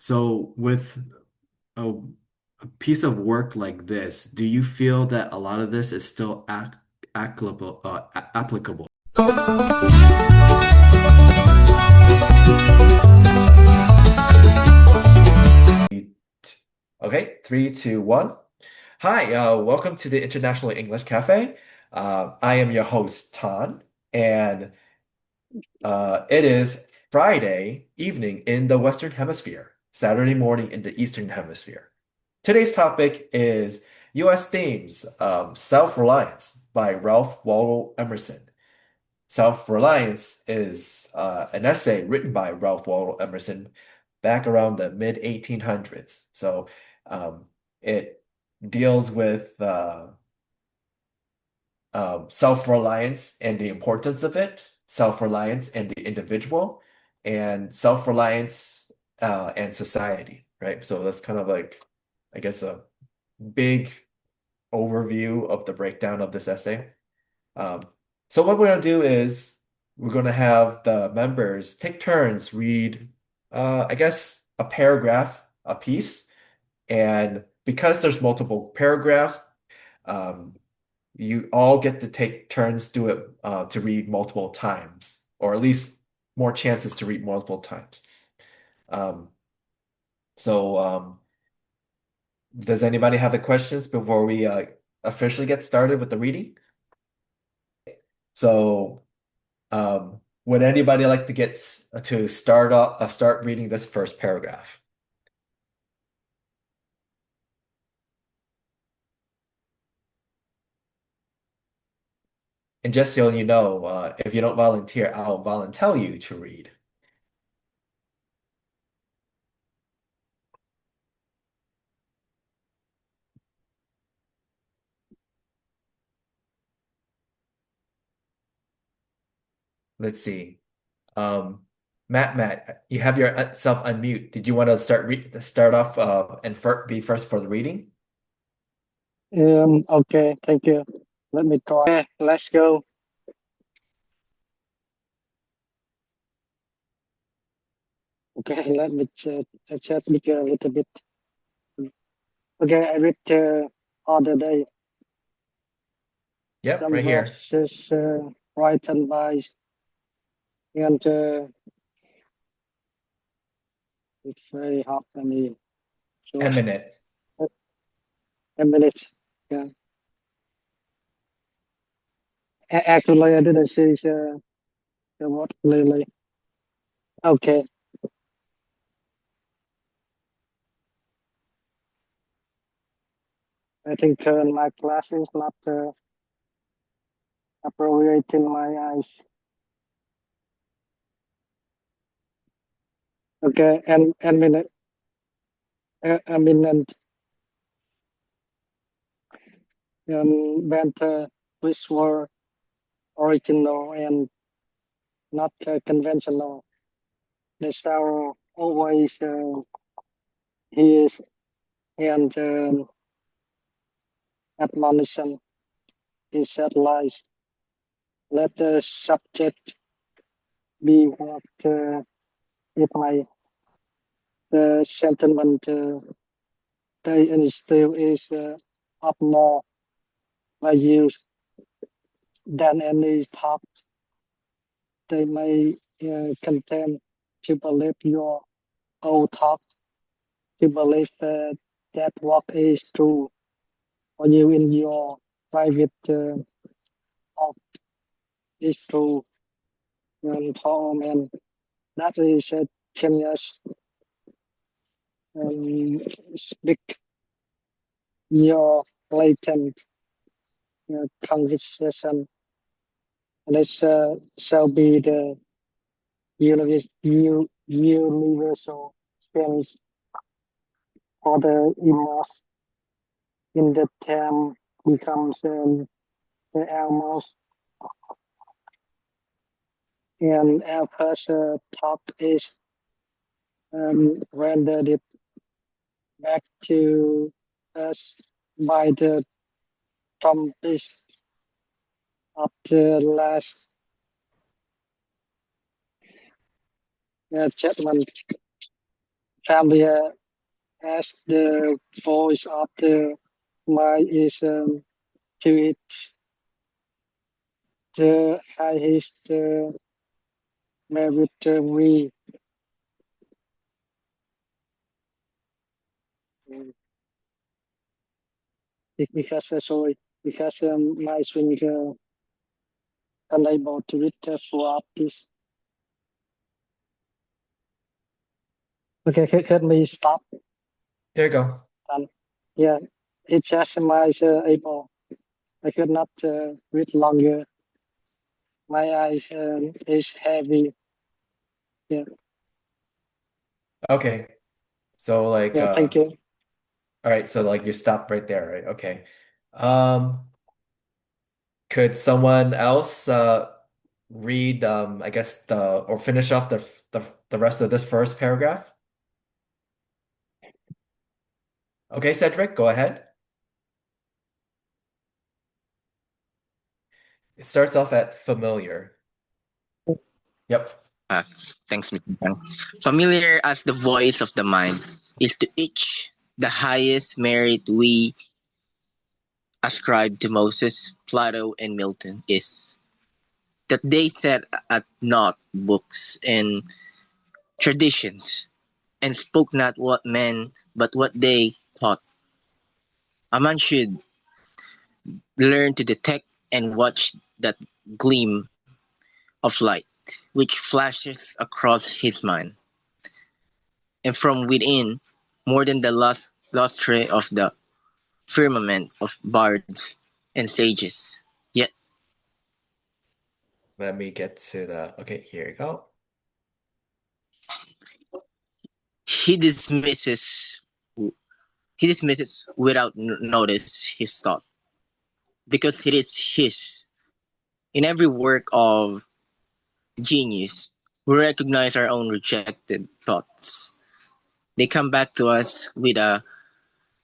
So with a, a piece of work like this, do you feel that a lot of this is still applicable? Okay, three, two, one. Hi, welcome to the International English Cafe. I am your host, Tan, and it is Friday evening in the Western Hemisphere, Saturday morning in the Eastern Hemisphere. Today's topic is U.S. themes, Self-Reliance by Ralph Waldo Emerson. Self-Reliance is an essay written by Ralph Waldo Emerson back around the mid 1800s. So it deals with self-reliance and the importance of it, self-reliance and the individual, and self-reliance and society, right? So that's kind of like, I guess, a big overview of the breakdown of this essay. Um, so what we're going to do is we're going to have the members take turns read, I guess, a paragraph a piece. And because there's multiple paragraphs, um, you all get to take turns do it to read multiple times, or at least more chances to read multiple times. Um, so, does anybody have any questions before we officially get started with the reading? So, would anybody like to to start reading this first paragraph? And just so you know, if you don't volunteer, I'll volunteer you to read. Let's see. Um, Matt, you have yourself unmute. Did you want to start off and be first for the reading? Okay, thank you. Let me try. Let's go. Okay, let me chat with you a little bit. Okay, I read other day. Yep, Some right here. verses written by and it's very hard for me. So Eminent. a minute. Yeah. Actually, I didn't see the word clearly. Okay. I think my class is not appropriate in my eyes. Okay, and minute, eminent, banter, which were original and not conventional. The star always is and admonition is said lies. Let the subject be what it may. The sentiment they instill is of more value than any thought they may contain. To believe your own thought, to believe that what is true for you in your private thought is true for all men. That is a genius. Um, Speak your latent conversation, and it shall be the universal sense for the immerse in the term becomes the almost and our first thought is rendered it back to us by the trumpet of the last judgment. family as the voice of the mind is to it the highest merit because sorry because my swing unable to read throughout this. Okay, can we stop? There you go. And yeah, it's just my able. I could not read longer. My eyes is heavy. Yeah, Okay. So like yeah. Thank you. all right, so like you stop right there, right? Okay. Could someone else read I guess the or finish off the rest of this first paragraph? Okay, Cedric, go ahead. It starts off at familiar. Yep. Ah, thanks, Mr. Tang. Familiar as the voice of the mind is to each the highest merit we ascribe to Moses, Plato, and Milton is that they set at naught books and traditions, and spoke not what men, but what they taught. A man should learn to detect and watch that gleam of light which flashes across his mind, and from within, more than the lustre of the firmament of bards and sages. Yet Let me get to the okay, here you go. he dismisses he dismisses without notice his thought, because it is his. In every work of genius, we recognize our own rejected thoughts. They come back to us with a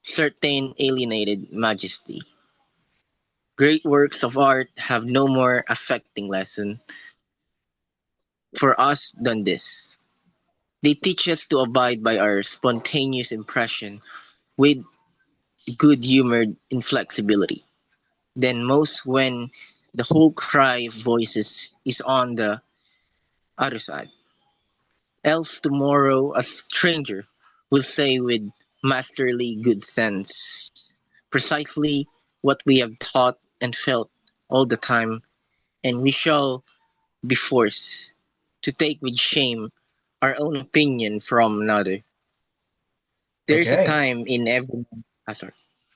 certain alienated majesty. Great works of art have no more affecting lesson for us than this. They teach us to abide by our spontaneous impression with good-humored inflexibility. Then most when the whole cry of voices is on the other side. Else tomorrow a stranger will say with masterly good sense precisely what we have thought and felt all the time, and we shall be forced to take with shame our own opinion from another. There is a Okay. time in every sorry.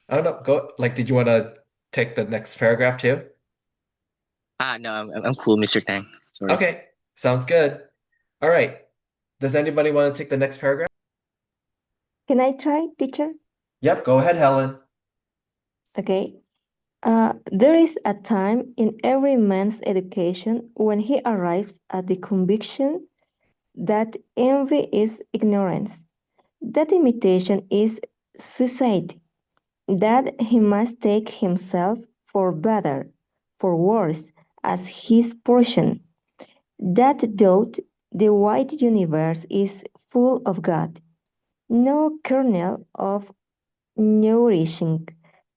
I don't know. Go like did you want to take the next paragraph too? No, I'm cool, Mr. Tang. Sorry. Okay. Sounds good. All right. Does anybody want to take the next paragraph? Can I try, teacher? Yep, go ahead, Helen. Okay. There is a time in every man's education when he arrives at the conviction that envy is ignorance, that imitation is suicide, that he must take himself for better, for worse, as his portion, that though the wide universe is full of God, no kernel of nourishing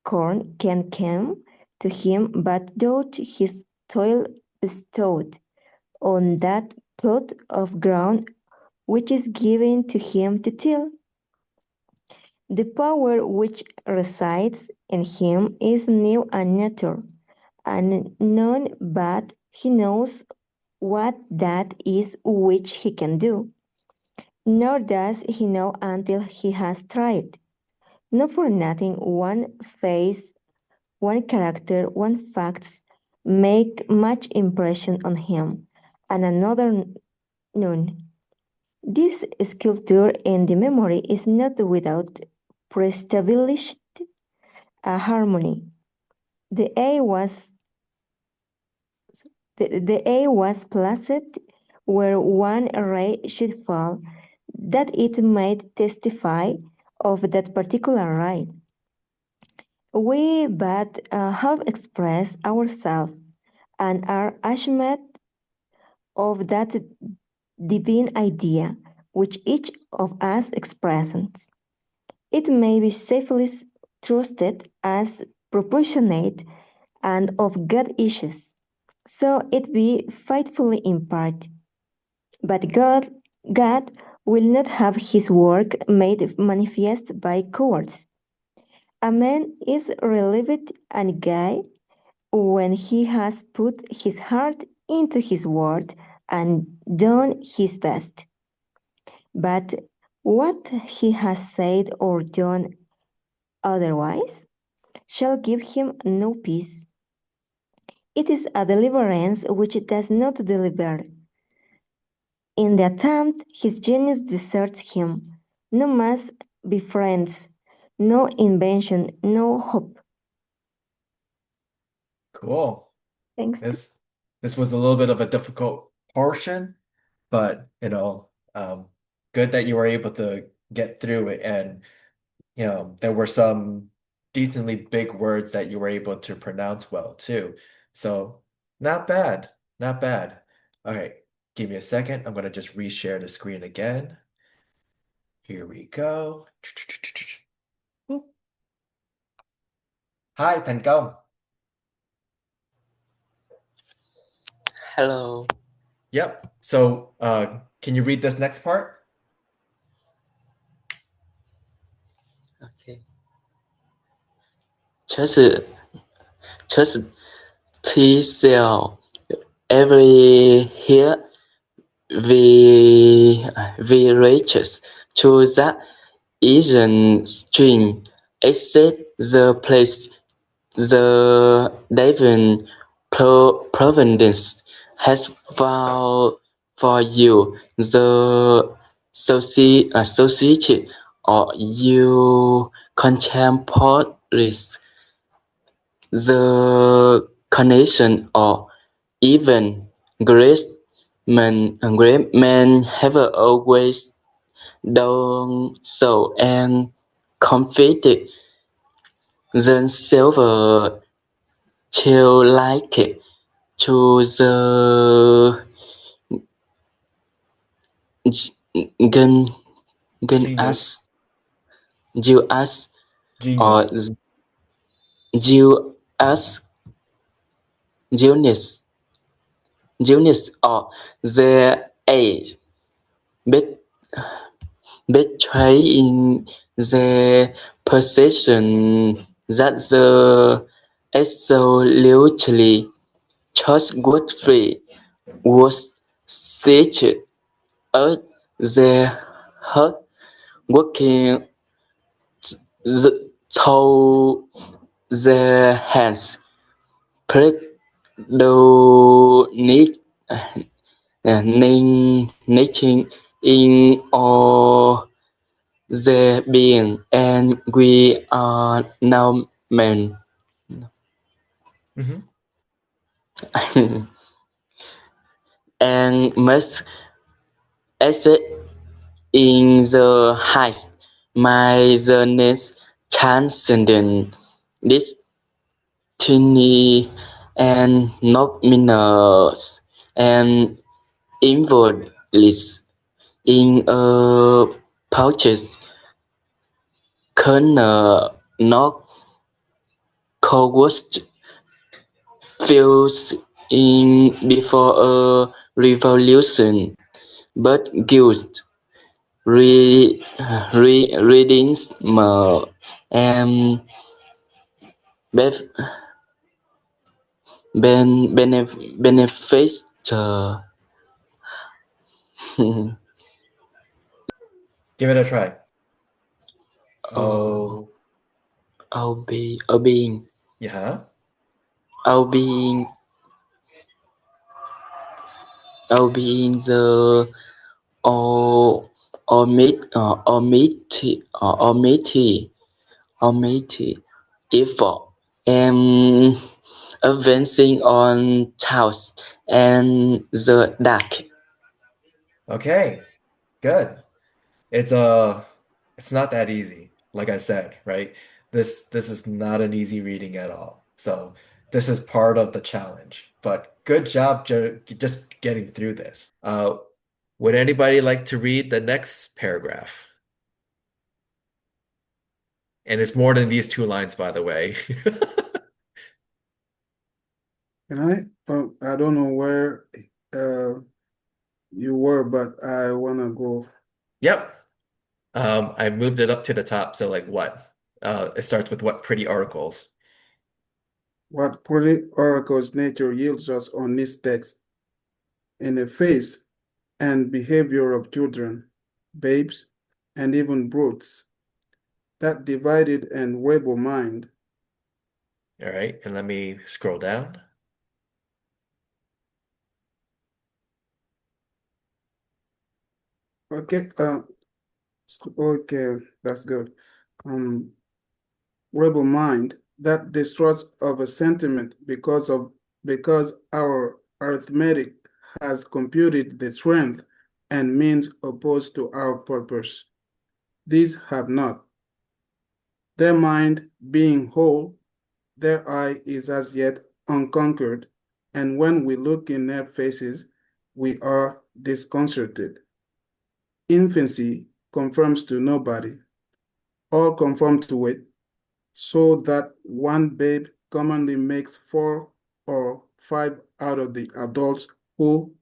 corn can come to him but doth his toil bestowed on that plot of ground which is given to him to till. The power which resides in him is new and nature, and none but he knows what that is which he can do, nor does he know until he has tried. Not for nothing one face, one character, one facts make much impression on him, and another none. This sculpture in the memory is not without pre-established harmony. The A was the A was placed where one ray should fall, that it might testify of that particular right. We but have expressed ourselves and are ashamed of that divine idea which each of us expresses. It may be safely trusted as proportionate and of God issues, so it be faithfully imparted. But God will not have his work made manifest by cowards. A man is relieved and gay when he has put his heart into his word and done his best. But what he has said or done otherwise shall give him no peace. It is a deliverance which does not deliver. In the attempt, his genius deserts him. No mass befriends, no invention, no hope. Cool. Thanks. This was a little bit of a difficult portion, but good that you were able to get through it, and there were some decently big words that you were able to pronounce well too. So not bad, not bad. All right, give me a second. I'm gonna just reshare the screen again. Here we go. Whoop. Hi, Thành Công. Hello. Yep. So, can you read this next part? Okay. Just T-cell. Every here we reaches to the Asian string except the place the Devon Providence has found for you the society or you contemporaries, the connection or even great men have always done so and confided themselves childlike to the gun Genius. Jews or Genius. Jews genius or their age betraying the perception that the absolutely trustworthy was such as their hard working through their hands predominating in all their being, and we are now men. Mm-hmm. And must accept in the heights my the next transcendent destiny and not minors and inwardly in a pouches corner not coerced feels in before a revolution but guilt reading and bef- benefit Give it a try. oh Oh, being yeah. being the or omitted effort and advancing on house and the dark. Okay, good. It's it's not that easy, like I said, right? This is not an easy reading at all. So this is part of the challenge. But good job just getting through this. Would anybody like to read the next paragraph? And it's more than these 2 lines, by the way. Can I? I don't know where you were, but I wanna go. Yep. I moved it up to the top. So like what? It starts with what pretty articles. What pretty oracles nature yields us on this text in the face and behavior of children, babes, and even brutes. That divided and rebel mind. All right, and let me scroll down. Okay, okay, that's good. Rebel mind, that distrust of a sentiment because our arithmetic has computed the strength and means opposed to our purpose. These have not. Their mind being whole, their eye is as yet unconquered, and when we look in their faces, we are disconcerted. Infancy conforms to nobody. All conform to it, so that one babe commonly makes 4 or 5 out of the adults who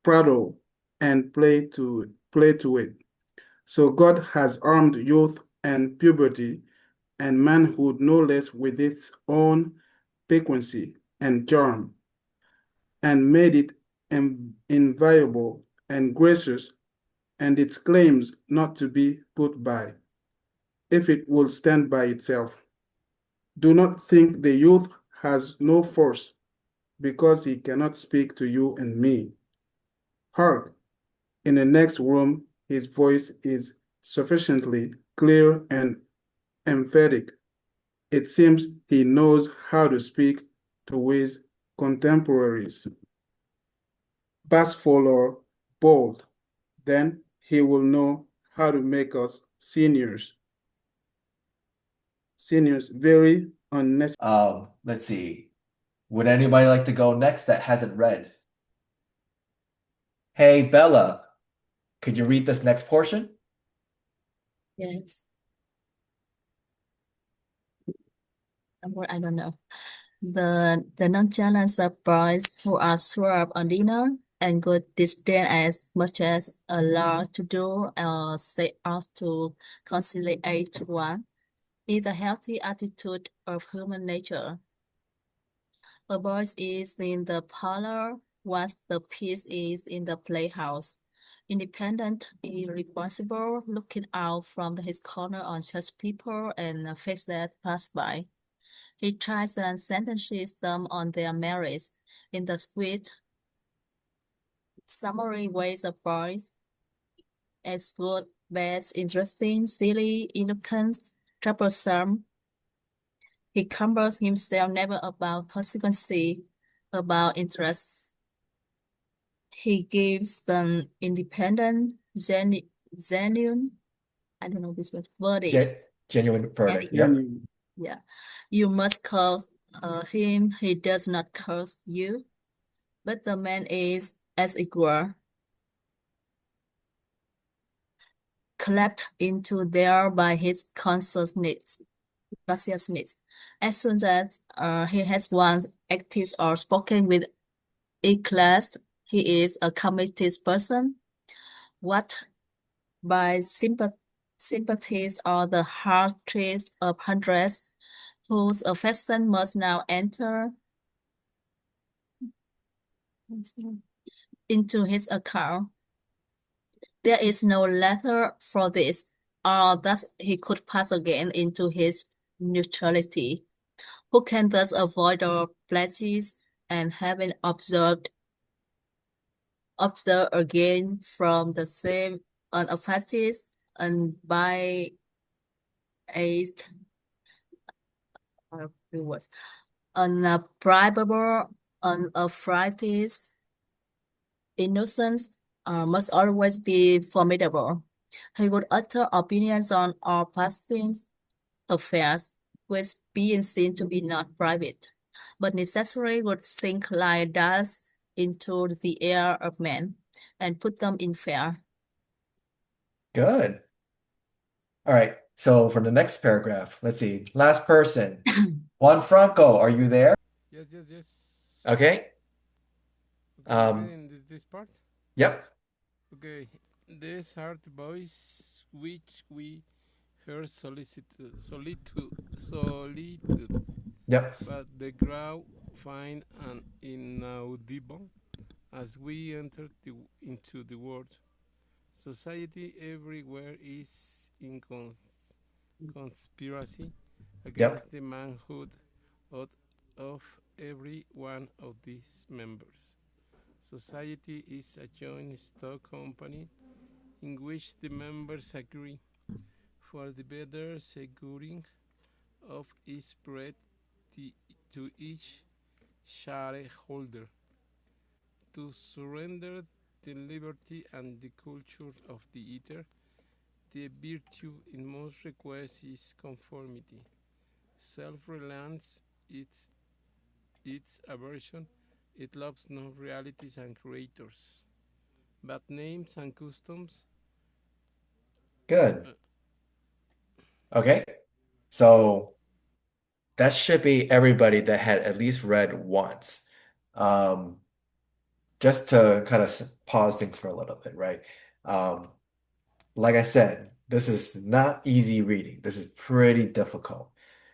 prattle and play to it. So God has armed youth and puberty and manhood no less with its own piquancy and charm, and made it inviolable and gracious, and its claims not to be put by, if it will stand by itself. Do not think the youth has no force because he cannot speak to you and me. Hark, in the next room, his voice is sufficiently clear and emphatic. It seems he knows how to speak to his contemporaries. Bashful or bold, then he will know how to make us seniors. Seniors very unnecessary. Let's see. Would anybody like to go next that hasn't read? Hey, Bella, could you read this next portion? Yes. I don't know. The nonchalant surprise who are served on dinner and good disdain as much as a lot to do or say out to conciliate one is a healthy attitude of human nature. A voice is in the parlor, once the piece is in the playhouse. Independent, irresponsible, looking out from his corner on such people and faces that pass by. He tries and sentences them on their merits in the sweet, summary ways of boys, as good, bad, interesting, silly, innocent, troublesome. He cumbers himself never about consequence, about interest. He gives an independent, genuine, I don't know this word, verdict. Genuine verdict. Yep. Genuine. Yeah. You must curse him, he does not curse you. But the man is, as it were, clapped into there by his consciousness. As soon as he has once acted or spoken with eclat, he is a committed person. What by sympathies are the heart trees of hundreds whose affection must now enter into his account. There is no letter for this, or thus he could pass again into his neutrality. Who can thus avoid our pledges and having observed again from the same unaffected and by eight was unbribable, unaffrighted innocence must always be formidable. He would utter opinions on all passing affairs, which being seen to be not private, but necessarily would sink like dust into the air of men. and put them in fair. Good. All right. So for the next paragraph, let's see. Last person. Juan Franco, are you there? Yes, yes, yes. Okay. Okay, reading this part. Yep. Okay, these hard voice which we heard solitude, Yep. but the crowd find an inaudible as we enter into the world. Society everywhere is in conspiracy against Yep. the manhood of every one of these members. Society is a joint stock company in which the members agree for the better securing of each spread to each shareholder to surrender the liberty and the culture of the eater. The virtue in most requests is conformity. Self-reliance is its aversion. It loves no realities and creators, but names and customs. Good. Okay. So that should be everybody that had at least read once. Um, just to kind of pause things for a little bit, right? Um, like I said, this is not easy reading. This is pretty difficult.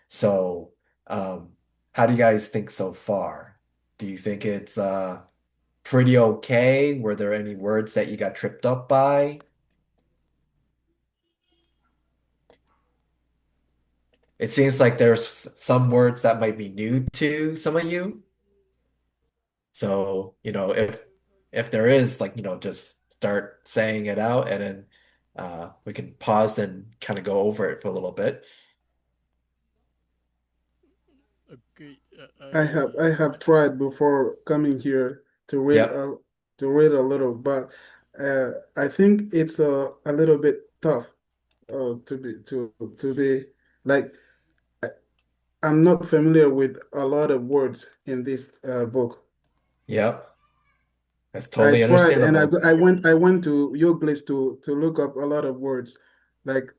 So, how do you guys think so far? Do you think it's pretty okay? Were there any words that you got tripped up by? It seems like there's some words that might be new to some of you. So, if there is like, just start saying it out and then we can pause and kind of go over it for a little bit. Okay, I have tried before coming here to read Yep. a little, but I think it's a little bit tough to be like I- I'm not familiar with a lot of words in this book. Yep. That's I totally tried and understandable. I went to Yoglist to look up a lot of words, like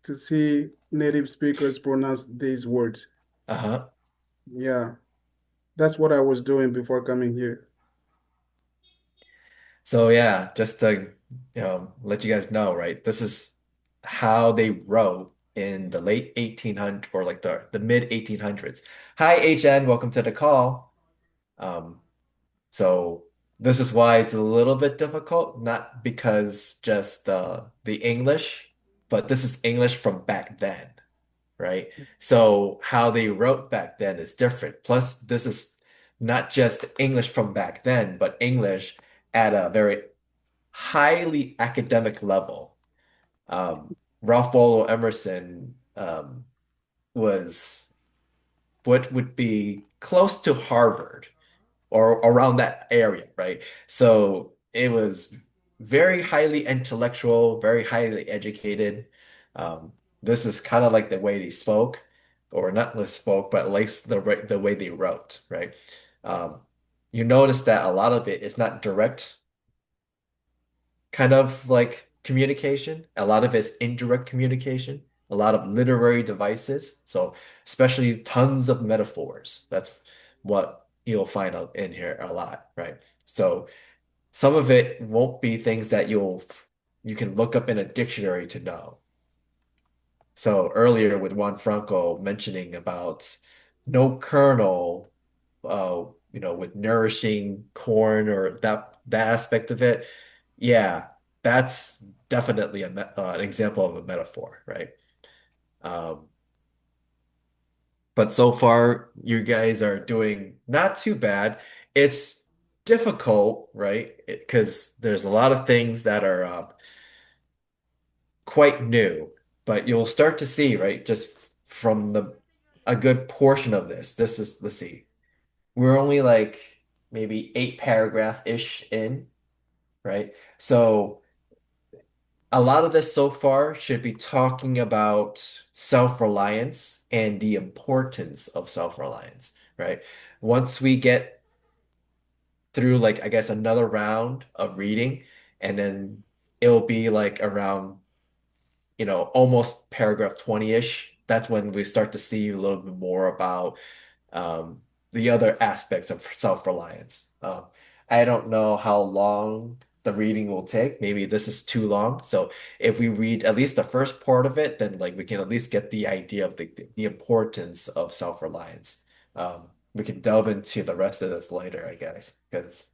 to see native speakers pronounce these words. Uh-huh. Yeah, that's what I was doing before coming here. So yeah, just to let you guys know, right? This is how they wrote in the late 1800s or like the mid 1800s. Hi HN, welcome to the call. Um, so this is why it's a little bit difficult, not because just the English, but this is English from back then, right? So how they wrote back then is different. Plus, this is not just English from back then, but English at a very highly academic level. Ralph Waldo Emerson was what would be close to Harvard or around that area, right? So it was very highly intellectual, very highly educated. This is kind of like the way they spoke, or not just spoke, but like the way they wrote, right? Um, you notice that a lot of it is not direct kind of like communication. A lot of it's indirect communication, a lot of literary devices. So especially tons of metaphors. That's what you'll find out in here a lot, right? So some of it won't be things that you can look up in a dictionary to know. So earlier with Juan Franco mentioning about no kernel, with nourishing corn or that aspect of it, yeah, that's definitely an example of a metaphor, right? Um, but so far, you guys are doing not too bad. It's difficult, right? Because there's a lot of things that are quite new, but you'll start to see, right? Just from a good portion of this. This is, let's see, we're only like maybe 8 paragraph-ish in, right? So a lot of this so far should be talking about self-reliance and the importance of self-reliance, right? Once we get through like I guess another round of reading, and then it'll be like around almost paragraph 20-ish. That's when we start to see a little bit more about um, the other aspects of self-reliance. I don't know how long the reading will take. Maybe this is too long. So if we read at least the first part of it, then like we can at least get the idea of the importance of self-reliance. We can delve into the rest of this later, I guess, because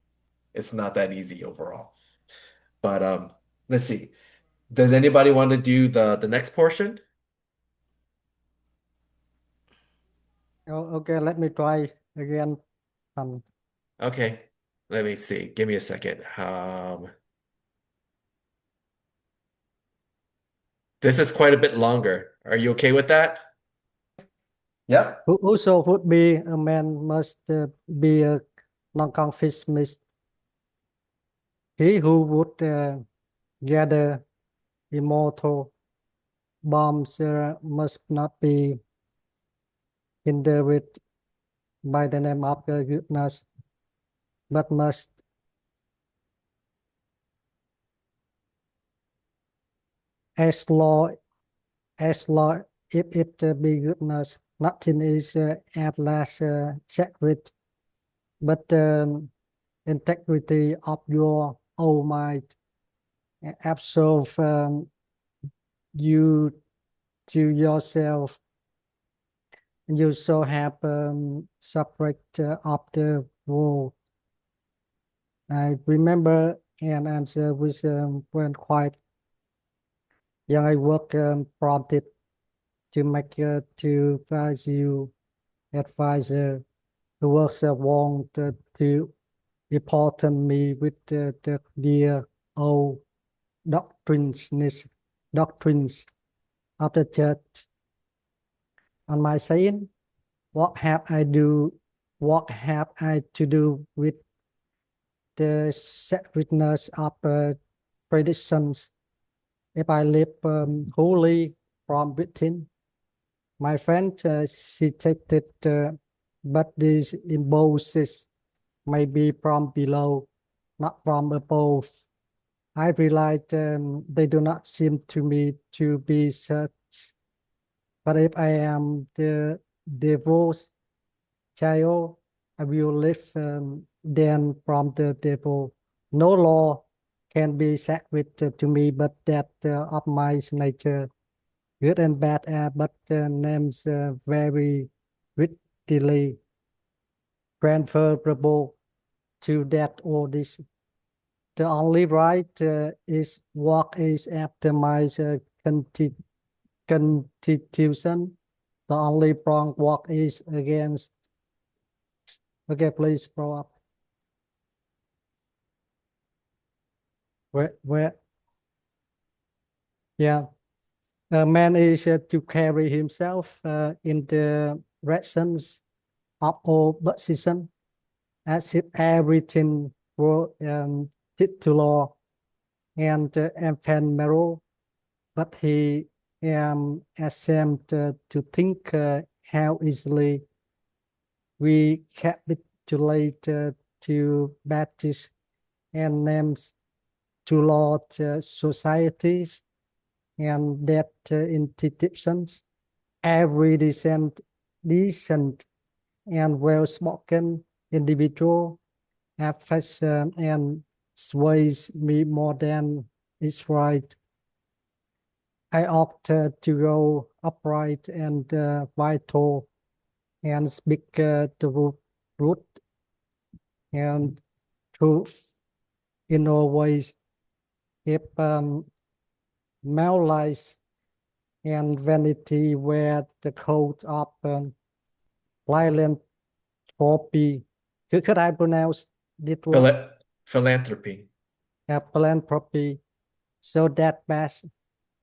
it's not that easy overall. But let's see. Does anybody want to do the next portion? Oh, okay, let me try again. Okay, let me see. Give me a second. This is quite a bit longer. Are you okay with that? Yep. Whoso would be a man must be a non-conformist. He who would gather immortal bombs must not be hindered by the name of goodness, but must as long if it be goodness, nothing is at last sacred, but integrity of your own mind absolve you to yourself. You so have separate of the world. I remember an answer with when quite young I work prompted to make to advise you advisor who works want to important me with the dear old doctrines of the church. On my saying, what have I to do with the sacredness of traditions? If I live wholly from within, my friend, she stated, but these impulses may be from below, not from above. I realized they do not seem to me to be such. But if I am the devil's child, I will live then from the devil. No law can be sacred to me, but that of my nature. Good and bad are but names very readily transferable to that or this. The only right is what is after my constitution. The only wrong what is against. Okay, please, Prof. Where? Yeah. A man is to carry himself in the rations of all position as if everything were titular and ephemeral, but he ashamed to think how easily we capitulate to badges and names to large societies and that institutions. Every decent and well-spoken individual affects and sways me more than is right. I opt to go upright and vital and speak the truth and truth in all ways. If malice and vanity were the code of philanthropy. Could I pronounce this word? Philanthropy. Philanthropy. So that best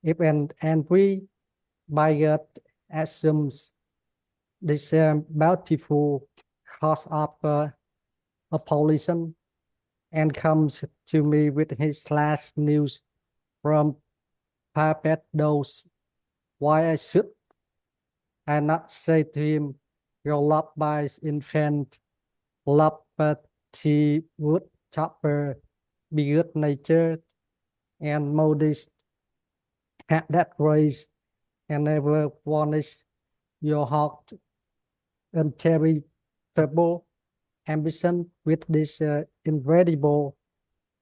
if an angry bigot assumes this bountiful cause of abolition and comes to me with his last news from Barbados, why I should I not say to him, your love by infant love, but he would chopper be good natured and modest, had that grace, and never varnish your heart uncharitable ambition with this incredible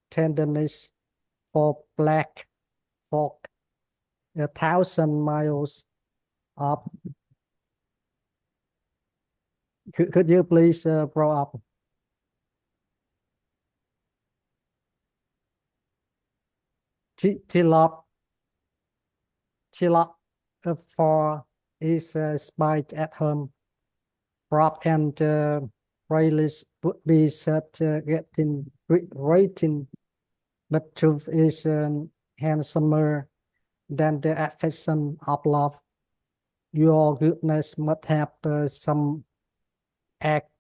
tenderness for black folk 1,000 miles up. Could you please grow up? Tilop for his spite at home. Prof and playlist would be set getting rating, but truth is handsomer than the affection of love. Your goodness must have some act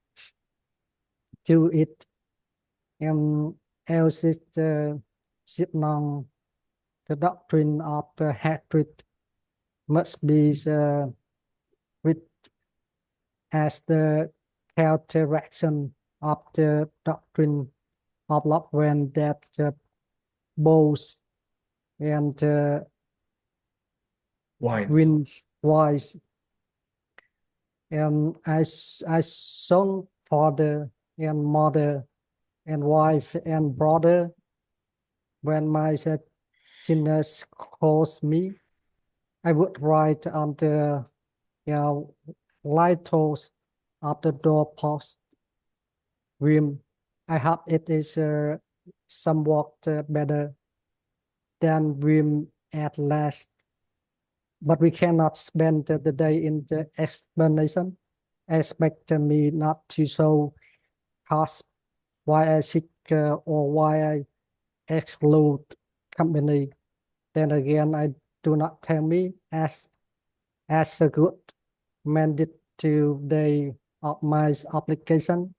to it, and else is signal the doctrine of hatred must be with as the counteraction of the doctrine of love when that bows and Wines. wins wise. And I son, father, and mother, and wife, and brother, when my sinners calls me, I would write on the lighthouse of the doorpost rim. I hope it is somewhat better than rim at last. But we cannot spend the day in the explanation. Expect me not to show cause why I seek or why I exclude company. Then again, I do not tell me as a good mandate to the of my application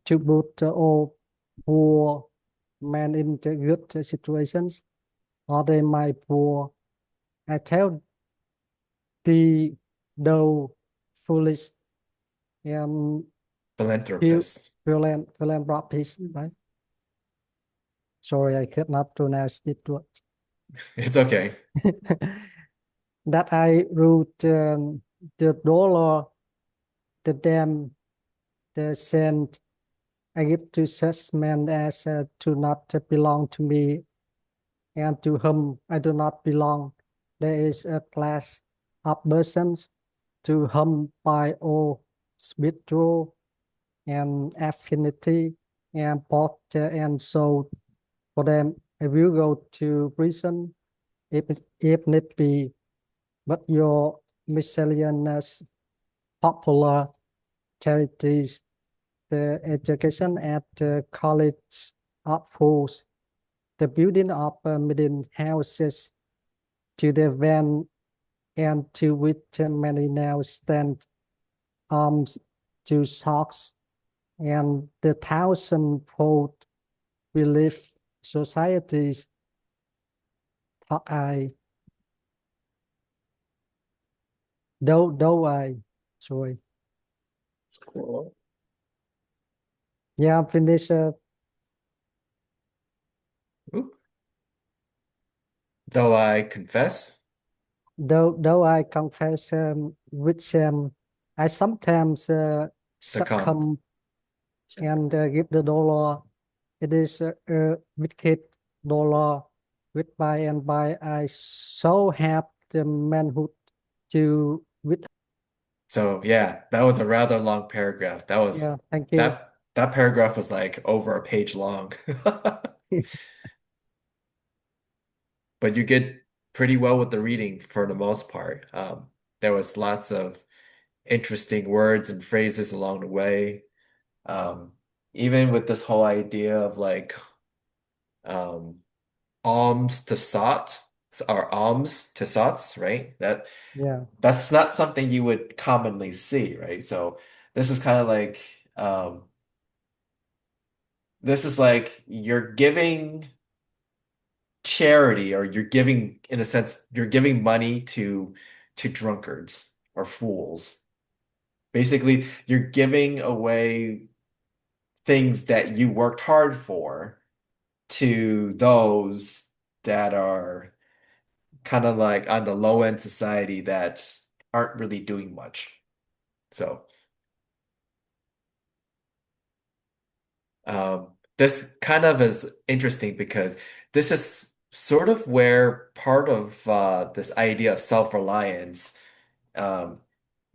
to put all poor men in the good situations. Are they my poor? I tell the though foolish Philanthropist. philanthropist, right? Sorry, I could not pronounce it word. It's okay. That I wrote the dollar, the dam, the cent I give to such men as to not belong to me and to whom I do not belong. There is a class of persons to whom by all spiritual and affinity and both and so for them I will go to prison if need be. But your miscellaneous popular charities, the education at the college of fools, the building of million houses to the van and to which many now stand arms to socks and the thousand-fold relief societies thought I though I sorry. Cool. Yeah, I'm finished. Oop. Though I confess. Though I confess which I sometimes Succumb. succumb and give the dollar. It is a wicked dollar, which by and by I so have the manhood to with. So yeah, that was a rather long paragraph. Yeah, thank you. That paragraph was like over a page long. But you get pretty well with the reading for the most part. There was lots of interesting words and phrases along the way. Even with this whole idea of like alms to sot or alms to sots, right? Yeah, That's not something you would commonly see, right? So this is kind of like this is like you're giving charity or you're giving in a sense you're giving money to drunkards or fools. Basically, you're giving away things that you worked hard for to those that are kind of like on the low end society that aren't really doing much. So this kind of is interesting because this is sort of where part of this idea of self-reliance, um,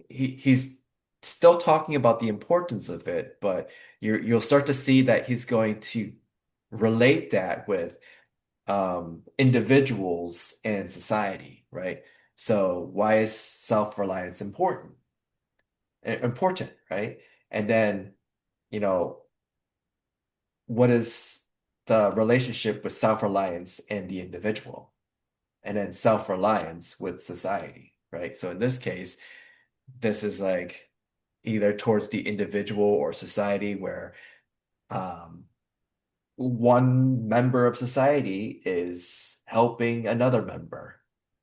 he's still talking about the importance of it, but you'll start to see that he's going to relate that with individuals and society, right? So why is self-reliance important? Important, right? And then, you know, what is the relationship with self-reliance and the individual? And then self-reliance with society, right? So in this case, this is like either towards the individual or society where um, one member of society is helping another member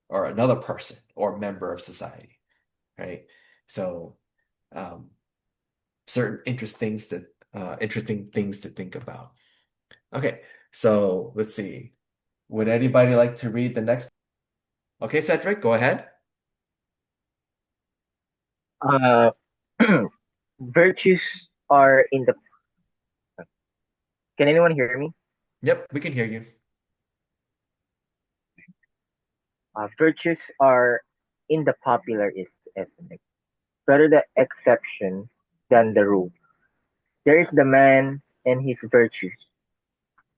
or another person or member of society, right? So um, certain interesting things to think about. Okay, so let's see. Would anybody like to read the next? Okay, Cedric, go ahead. Uh, virtues are in the. Can anyone hear me? Yep, we can hear you. Virtues are in the popular estimate, rather the exception than the rule. There is the man and his virtues.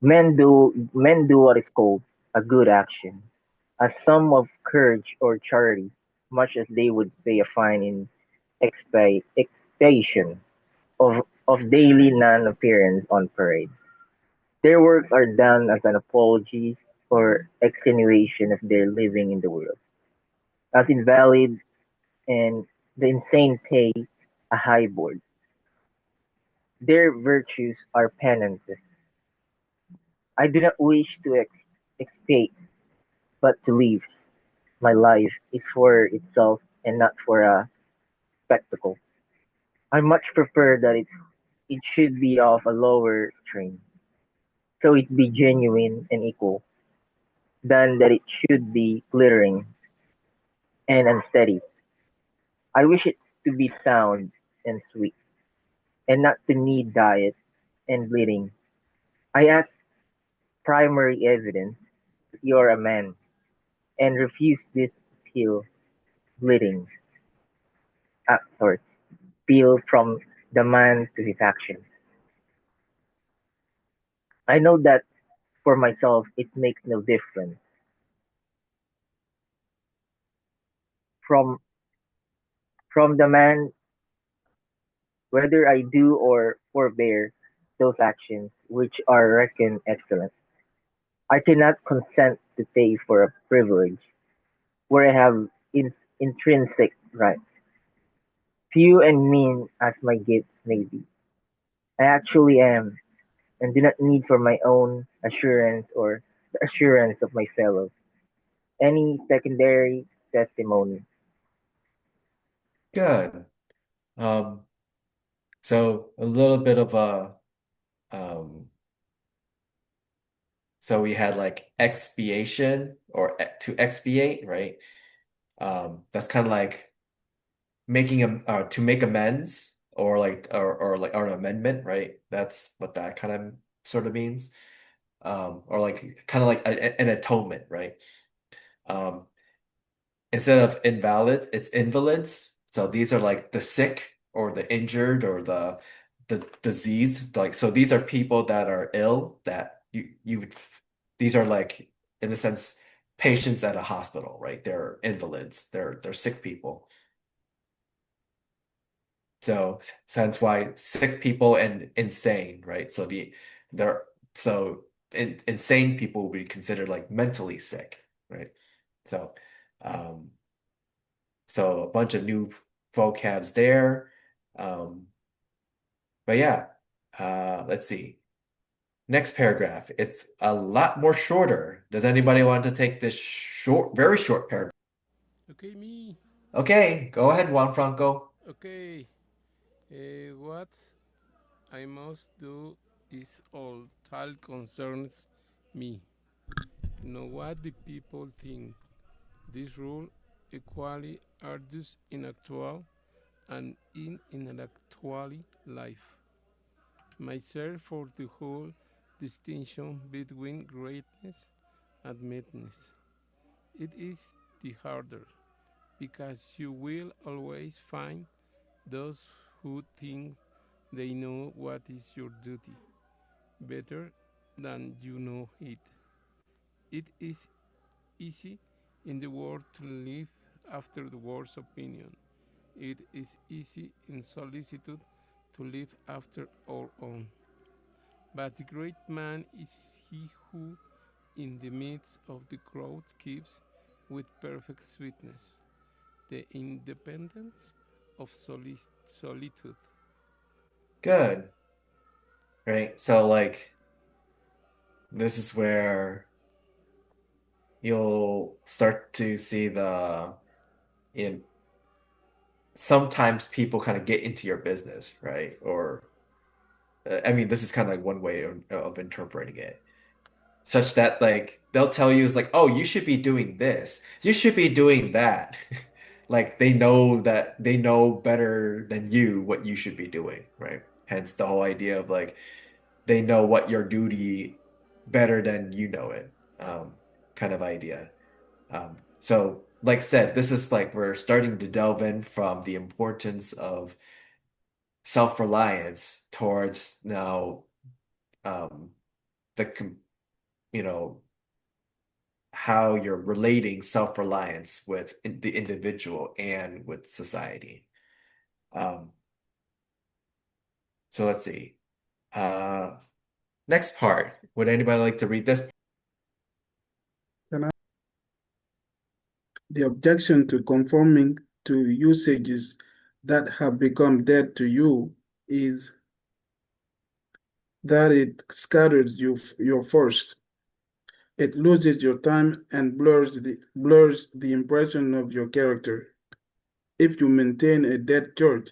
Men do what is called a good action, a sum of courage or charity, much as they would pay a fine in expiation of daily non-appearance on parade. Their works are done as an apology or extenuation of their living in the world. As invalid and the insane pay a high board. Their virtues are penances. I do not wish to expiate, but to live. My life is for itself and not for a spectacle. I much prefer that it should be of a lower strain, so it be genuine and equal, than that it should be glittering and unsteady. I wish it to be sound and sweet, and not to need diet and bleeding. I ask primary evidence that you're a man, and refuse this appeal bleeding sorry, appeal from the man to his actions. I know that for myself it makes no difference from the man whether I do or forbear those actions which are reckoned excellent. I cannot consent to pay for a privilege where I have intrinsic rights, few and mean as my gifts may be. I actually am, and do not need for my own assurance or the assurance of my fellows any secondary testimony. Good. Um, so a little bit of a um, so we had like expiation or to expiate, right? That's kind of like making to make amends or like or an amendment, right? That's what that kind of sort of means. Or like kind of like an atonement, right? Um, Instead of invalids, it's invalids. So these are like the sick or the injured or the disease. Like so these are people that are ill that you would these are like in a sense patients at a hospital, right? They're invalids. They're sick people. So that's why sick people and insane, right? So they're so insane people would be considered like mentally sick, right? So um so a bunch of new vocabs there. Um, but yeah, let's see. Next paragraph. It's a lot more shorter. Does anybody want to take this very short paragraph? Okay, me. Okay, go ahead, Juan Franco. Okay. What I must do is all that concerns me. Know what the people think. This rule equally argues in actual and in intellectual life. My search for the whole distinction between greatness and meekness. It is the harder, because you will always find those who think they know what is your duty better than you know it. It is easy in the world to live after the world's opinion. It is easy in solicitude to live after our own. But the great man is he who, in the midst of the crowd, keeps with perfect sweetness the independence of solitude. Good. Right. So like this is where you'll start to see in sometimes people kind of get into your business, right? Or I mean, this is kind of like one way of interpreting it, such that like they'll tell you is like, oh, you should be doing this, you should be doing that. Like they know better than you what you should be doing, right? Hence the whole idea of like they know what your duty better than you know it, kind of idea. So like I said, this is like we're starting to delve in from the importance of self-reliance towards now um the you know how you're relating self-reliance with the individual and with society. Um, so let's see. Uh, Next part. Would anybody like to read this? The objection to conforming to usages that have become dead to you is that it scatters your force. It loses your time and blurs the impression of your character. If you maintain a dead church,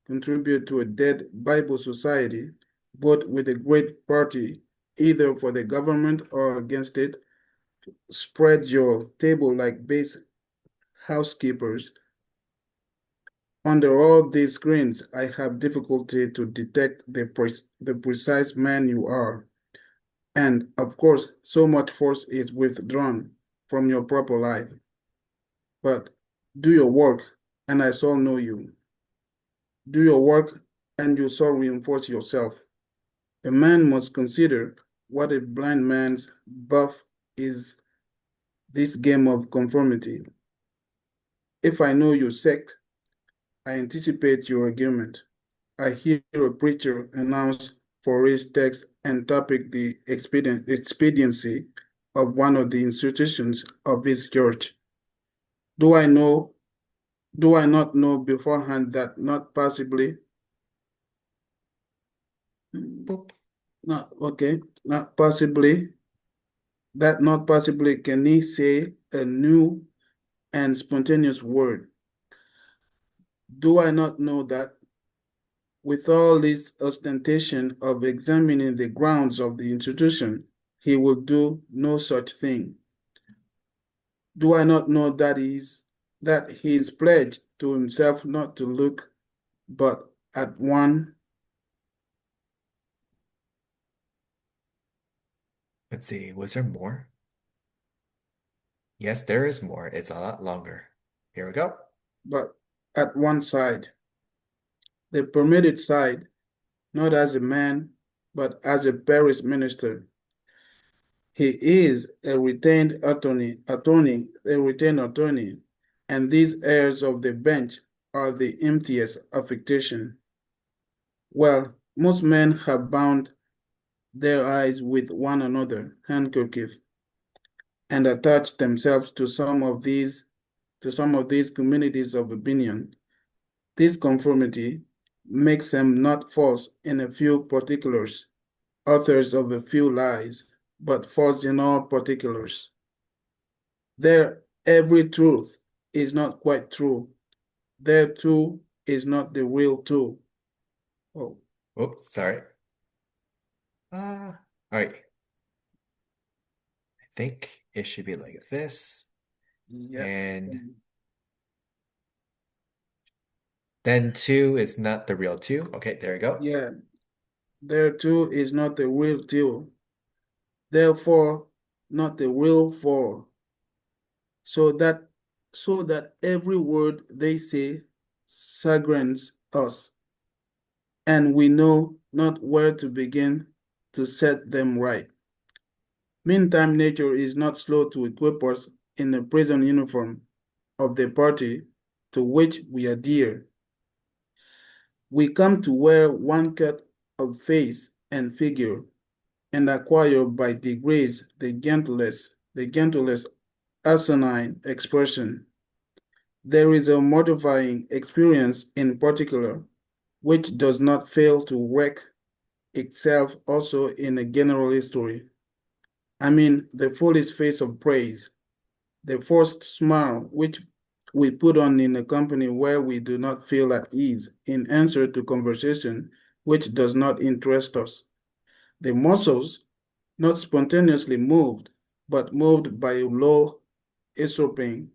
contribute to a dead Bible society, vote with a great party, either for the government or against it, spread your table like base housekeepers. Under all these screens, I have difficulty to detect the precise man you are. And of course, so much force is withdrawn from your proper life. But do your work, and I shall know you. Do your work, and you shall reinforce yourself. A man must consider what a blind man's buff is this game of conformity. If I know your sect, I anticipate your argument. I hear a preacher announce for his text and topic the expediency of one of the institutions of his church. Do I not know beforehand that not possibly can he say a new and spontaneous word? Do I not know that with all this ostentation of examining the grounds of the institution, he will do no such thing? Do I not know that he is pledged to himself not to look but at one? Let's see. Was there more? Yes, there is more. It's a lot longer. Here we go. But at one side, the permitted side, not as a man, but as a parish minister. He is a retained attorney, and these heirs of the bench are the emptiest affectation. Well, most men have bound their eyes with one another handkerchief and attached themselves to some of these communities of opinion. This conformity makes them not false in a few particulars, authors of a few lies, but false in all particulars. Their every truth is not quite true. Their too is not the real too. Oh, sorry. All right. I think it should be like this. Yes. And then 2 is not the real 2. Okay, there we go. Yeah. There too is not the real deal. Therefore, not the real for. So that every word they say sagrants us, and we know not where to begin to set them right. Meantime, nature is not slow to equip us in the prison uniform of the party to which we adhere. We come to wear one cut of face and figure, and acquire by degrees the gentlest asinine expression. There is a mortifying experience in particular, which does not fail to wreak itself also in a general history. I mean, the foolish face of praise, the forced smile which we put on in a company where we do not feel at ease in answer to conversation which does not interest us. The muscles, not spontaneously moved, but moved by a low, usurping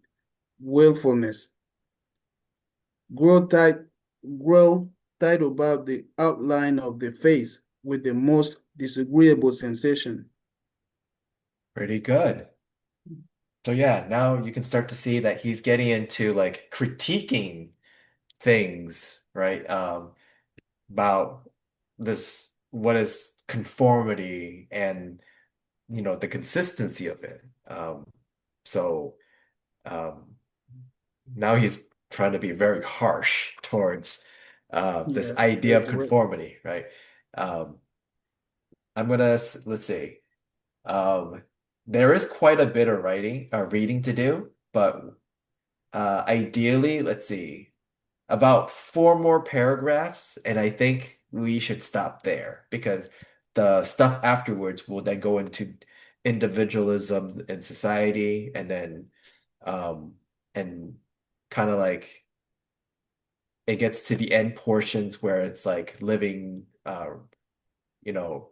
willfulness, grow tight, grow tight about the outline of the face with the most disagreeable sensation. Pretty good. So yeah, now you can start to see that he's getting into like critiquing things, right? About this, what is conformity and the consistency of it. So um, now he's trying to be very harsh towards this Yes, idea very of correct. conformity, right? Um, let's see. Um, there is quite a bit of reading to do, but ideally, let's see, about 4 more paragraphs, and I think we should stop there because the stuff afterwards will then go into individualism in society, and then um, and kind of like it gets to the end portions where it's like living, you know,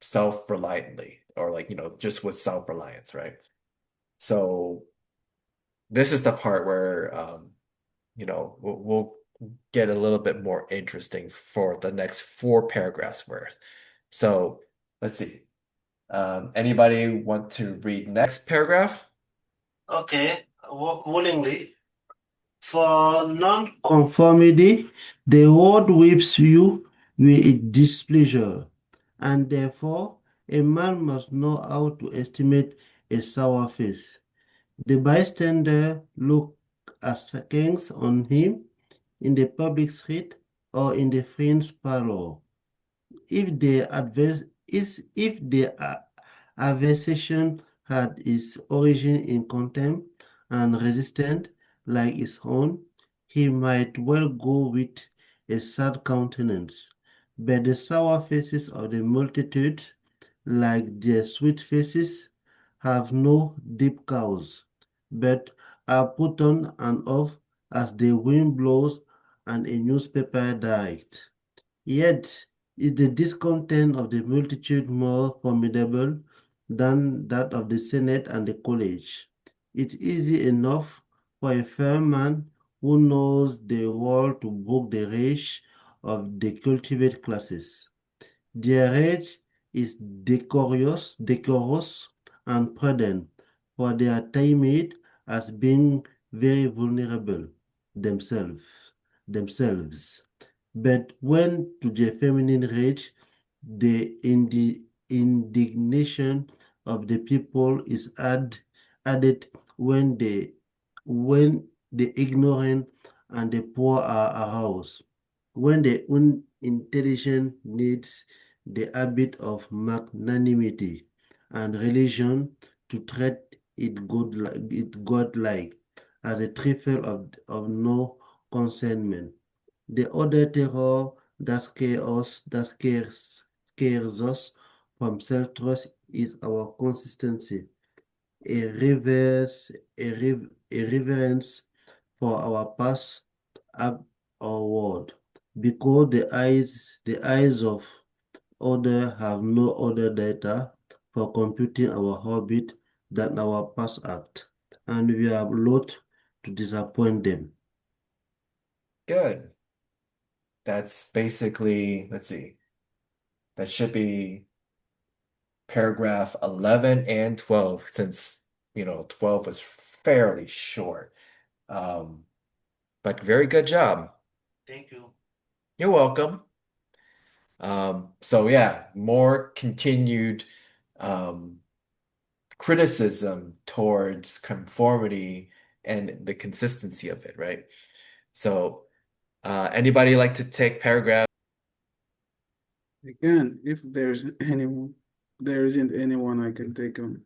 self-reliantly or like, just with self-reliance, right? So this is the part where we'll get a little bit more interesting for the next 4 paragraphs worth. So let's see. Anybody want to read next paragraph? Okay, willingly. For non-conformity, the world whips you with its displeasure, and therefore a man must know how to estimate a sour face. The bystander look askance on him in the public street or in the friend's parlor. If the aversion had its origin in contempt and resistance like his own, he might well go with a sad countenance. But the sour faces of the multitude, like their sweet faces, have no deep cause, but are put on and off as the wind blows and a newspaper diet. Yet is the discontent of the multitude more formidable than that of the Senate and the college. It's easy enough for a fair man who knows the world to book the rage of the cultivated classes. Their rage is decorous and prudent, for they are timid as being very vulnerable themselves. But when to the feminine rage, the indignation of the people is added when the ignorant and the poor are aroused, when the unintelligent needs the habit of magnanimity and religion to treat it godlike as a trifle of no concernment. The other terror that scares us from self-trust is our consistency, a reverence for our past act or word, because the eyes of Others have no other data for computing our orbit than our past act, and we are loath to disappoint them. Good. That's basically, let's see, that should be paragraph 11 and 12, since, 12 was fairly short. But very good job. Thank you. You're welcome. So yeah, more continued criticism towards conformity and the consistency of it, right? So anybody like to take paragraph? Again, if there's anyone, there isn't anyone I can take on.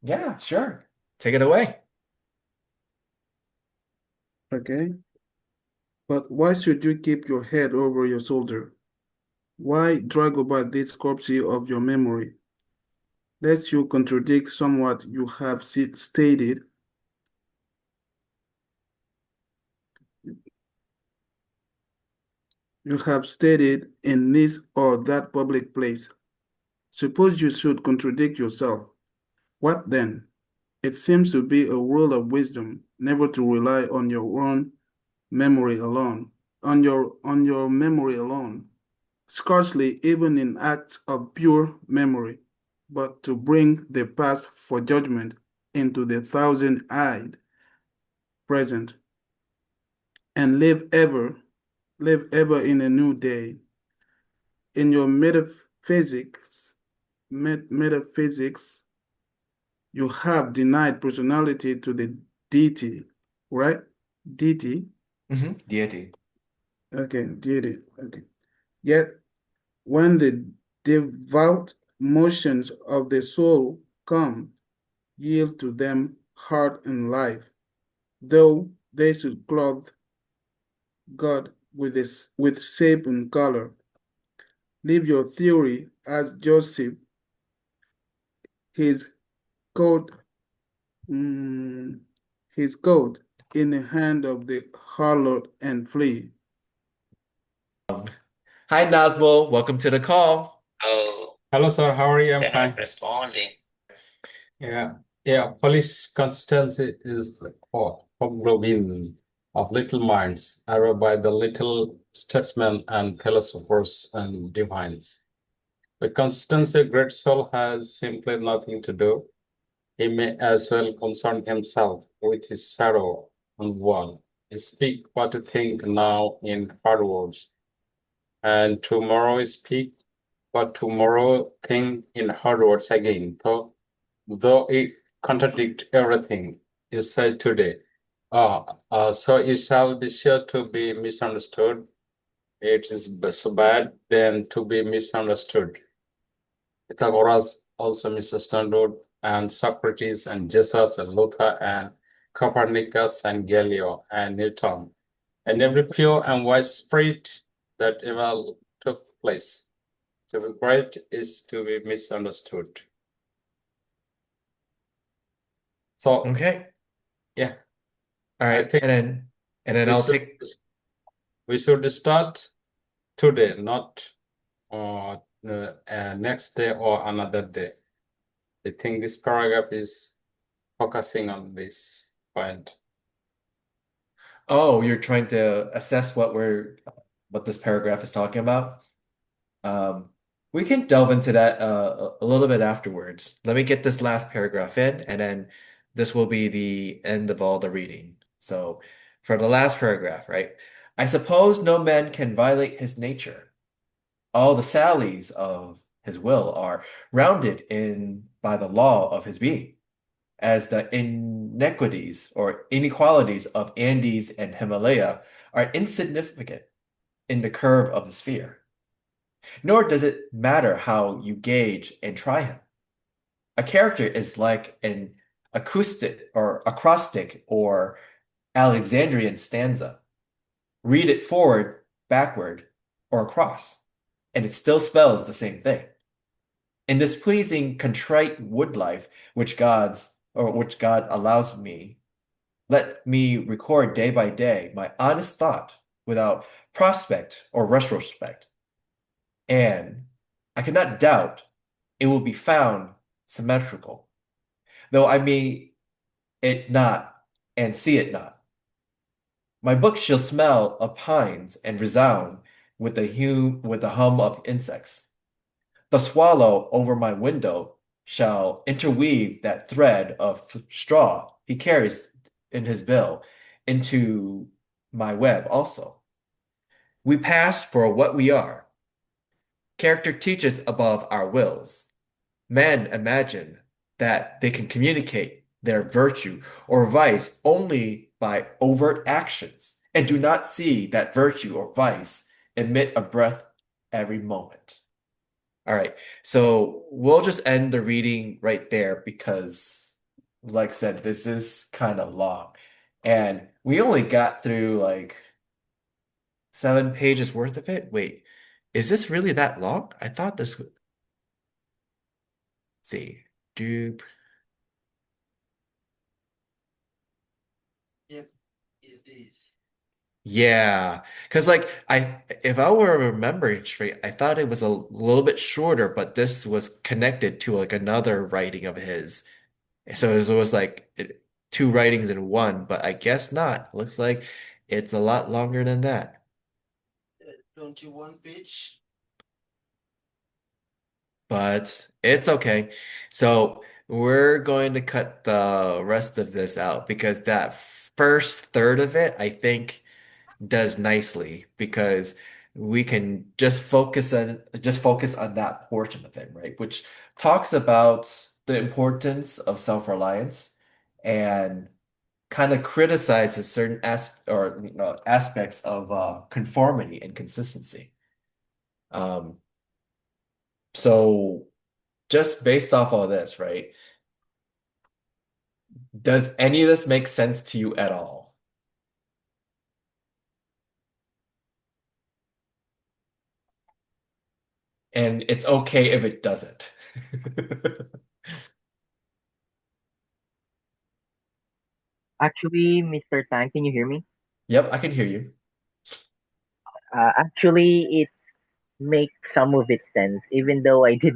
Yeah, sure. Take it away. Okay? But why should you keep your head over your shoulder? Why drag about this corpse of your memory? Lest you contradict somewhat you have stated. You have stated in this or that public place. Suppose you should contradict yourself. What then? It seems to be a rule of wisdom never to rely on your own memory alone, on your memory alone, scarcely even in acts of pure memory, but to bring the past for judgment into the thousand-eyed present, and live ever in a new day. In your metaphysics, you have denied personality to the deity, right? Deity. Deity. Okay, deity. Okay. Yet, when the devout motions of the soul come, yield to them heart and life, though they should clothe God with shape and color. Leave your theory as Joseph, his coat, his coat in the hand of the harlot and flee. Hi, Nazmul. Welcome to the call. Oh, Hello, sir. How are you? I'm they're fine. not responding. Yeah. Police consistency is the hemoglobin of little minds, arrowed by the little statesmen and philosophers and divines. With consistency, a great soul has simply nothing to do. He may as well concern himself with his sorrow and woe. Speak what you think now in hard words, and tomorrow speak what tomorrow think in hard words again, though it contradict everything you said today. So you shall be sure to be misunderstood. It is so bad then to be misunderstood. Pythagoras also misunderstood, and Socrates and Jesus and Luther and Copernicus and Galileo and Newton, and every pure and wise spirit that ever took place. To be great is to be misunderstood. So Okay. yeah, All I right. think And then we I'll should take we should start today, not next day or another day. I think this paragraph is focusing on this point. Oh, you're trying to assess what this paragraph is talking about? We can delve into that a little bit afterwards. Let me get this last paragraph in, and then this will be the end of all the reading. So, for the last paragraph, right? I suppose no man can violate his nature. All the sallies of his will are rounded in by the law of his being, as the inequities or inequalities of Andes and Himalaya are insignificant in the curve of the sphere. Nor does it matter how you gauge and try him. A character is like an acoustic or acrostic or Alexandrian stanza. Read it forward, backward, or across, and it still spells the same thing. In this pleasing, contrite wood life which God allows me, let me record day by day my honest thought without prospect or retrospect, and I cannot doubt it will be found symmetrical, though I may it not and see it not. My book shall smell of pines and resound with the hum of insects. The swallow over my window shall interweave that thread of straw he carries in his bill into my web also. We pass for what we are. Character teaches above our wills. Men imagine that they can communicate their virtue or vice only by overt actions and do not see that virtue or vice emit a breath every moment. All right, so we'll just end the reading right there because, like I said, this is kind of long. And we only got through like 7 pages worth of it. Wait, is this really that long? I thought this would see. Dupe. Yep, it is. Yeah, because like if I were remembering straight, I thought it was a little bit shorter, but this was connected to like another writing of his. So it was like two writings in one, but I guess not. Looks like it's a lot longer than that. 21 page. But it's okay. So we're going to cut the rest of this out because that first third of it, I think, does nicely because we can just focus on that portion of it, right? Which talks about the importance of self-reliance and kind of criticizes certain aspects of conformity and consistency. Um, so just based off all this, right? Does any of this make sense to you at all? And it's okay if it doesn't. Actually, Mr. Tang, can you hear me? Yep, I can hear you. Actually, it makes some of it sense, even though I did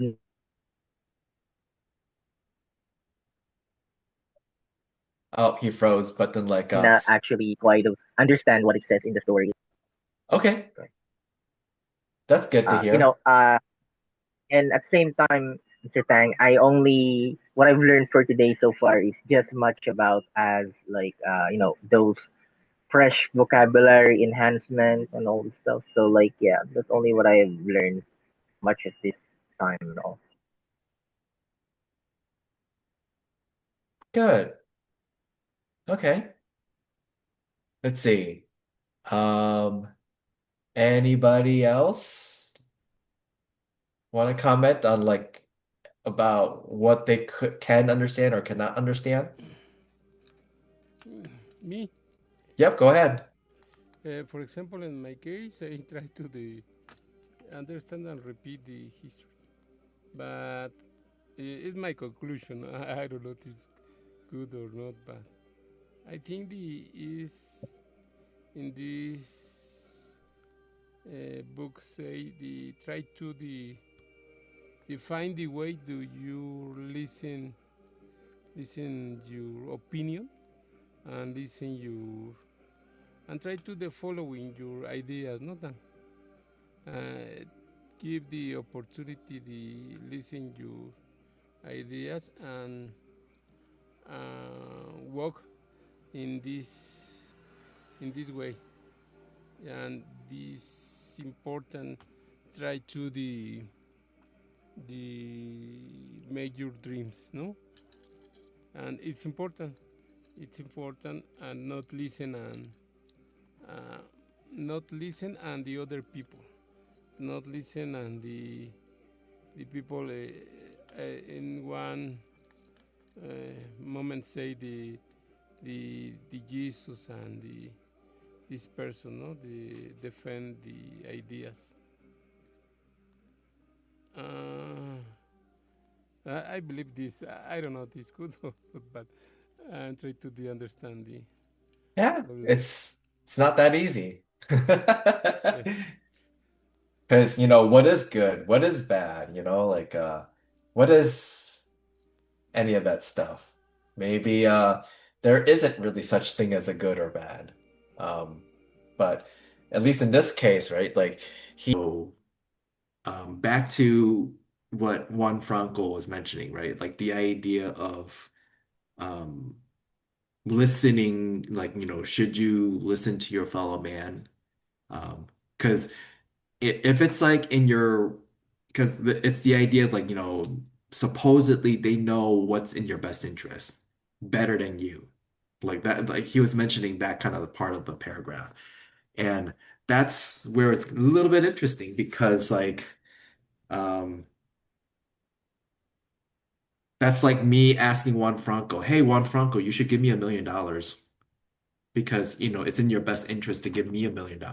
Oh, he froze, but then like not actually quite understand what it says in the story. okay, that's good to You hear. know, and at the same time, Mr. Tang, I only what I've learned for today so far is just much about as like those fresh vocabulary enhancement and all this stuff. So like yeah, that's only what I have learned much at this time and all. Good. Okay. Let's see. Um, Anybody else want to comment on like about what they can understand or cannot understand? Me, Yep, go ahead. for example, in my case, I try to understand and repeat the history, but it's my conclusion. I don't know if it's good or not, but I think the is in this book say the try to define the way do you listen your opinion and listen your and try to the following your ideas, not give the opportunity the listen your ideas and walk in this way, and this important try to the make your dreams, no, and it's important and uh, not listen and the other people, not listen and the people in one uh, moment say the Jesus and this person, no, the defend the ideas. Uh, I believe this. I don't know if it's good or not, but I try to understand the Yeah, problem. it's not that easy. Because, what is good? What is bad? What is any of that stuff? Maybe there isn't really such thing as a good or bad. Um, but at least in this case, right? Like back to what Juan Franco was mentioning, right? Like the idea of um listening, like, should you listen to your fellow man? Because if it's like in your, because it's the idea of like, supposedly they know what's in your best interest better than you. Like that, like he was mentioning that kind of part of the paragraph. And that's where it's a little bit interesting because like, um, that's like me asking Juan Franco, hey, Juan Franco, you should give me $1 million because, it's in your best interest to give me $1 million.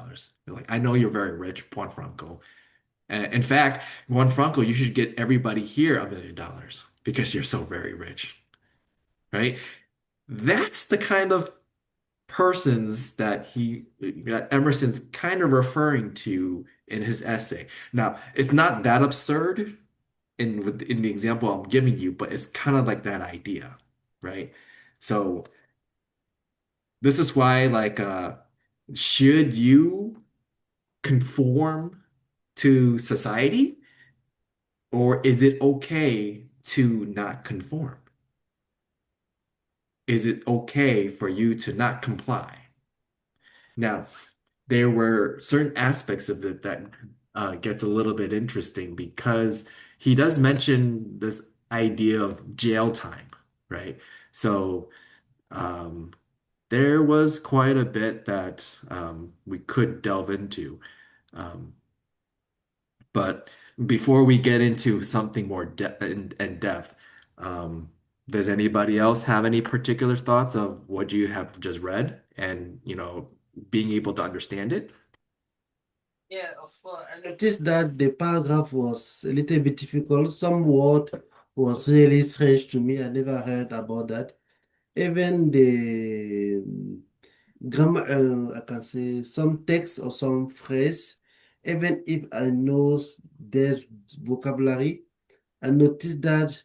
Like, I know you're very rich, Juan Franco. In fact, Juan Franco, you should get everybody here $1 million because you're so very rich, right? That's the kind of persons that Emerson's kind of referring to in his essay. Now, it's not that absurd in the example I'm giving you, but it's kind of like that idea, right? So this is why, like, should you conform to society, or is it okay to not conform? Is it okay for you to not comply? Now, there were certain aspects of it that gets a little bit interesting because he does mention this idea of jail time, right? So um, there was quite a bit that we could delve into. Um, but before we get into something more in depth, um, does anybody else have any particular thoughts of what you have just read and, being able to understand it? Yeah, of course. I noticed that the paragraph was a little bit difficult. Some word was really strange to me. I never heard about that. Even the grammar, I can say some text or some phrase, even if I know there's vocabulary, I noticed that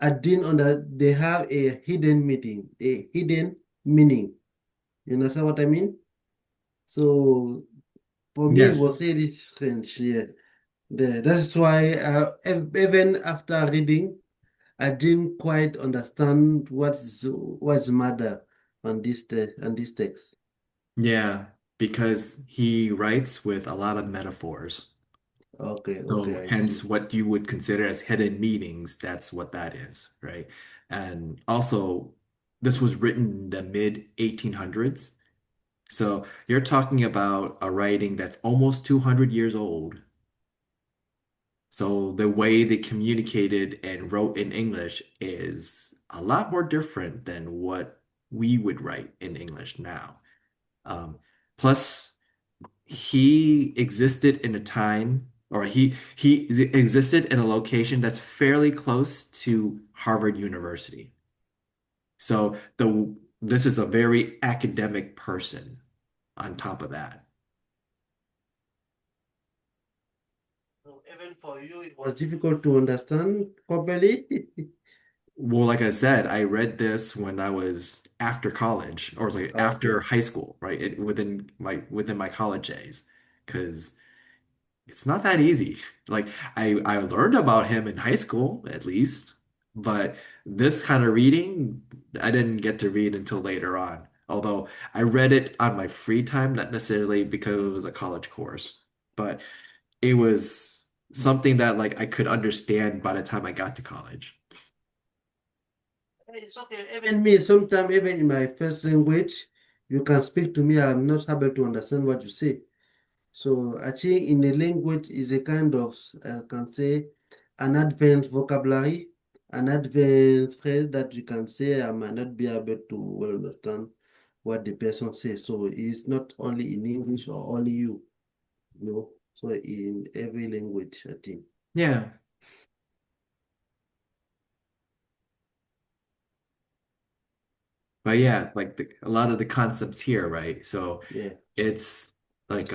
I didn't under they have a hidden meaning. You understand what I mean? So for me, it was Yes. really strange. Yeah. That's why even after reading, I didn't quite understand what's the matter on this text. Yeah, because he writes with a lot of metaphors. Okay, So okay, I hence see. what you would consider as hidden meanings, that's what that is, right? And also, this was written in the mid 1800s. So you're talking about a writing that's almost 200 years old. So the way they communicated and wrote in English is a lot more different than what we would write in English now. Um, Plus, he existed in a time, or he existed in a location that's fairly close to Harvard University. So this is a very academic person on top of that. So even for you, it was difficult to understand properly. Well, like I said, I read this when I was after college or like after Okay. high school, right? Within my college days, because it's not that easy. Like I learned about him in high school at least, but this kind of reading I didn't get to read until later on. Although I read it on my free time, not necessarily because it was a college course, but it was something that like I could understand by the time I got to college. It's okay. Even me, sometimes even in my first language, you can speak to me. I'm not able to understand what you say. So I think in a language is a kind of, I can say, an advanced vocabulary, an advanced phrase that you can say. I might not be able to well understand what the person says. So it's not only in English or only you. So in every language, I think. Yeah. But yeah, like a lot of the concepts here, right? So Yeah. it's like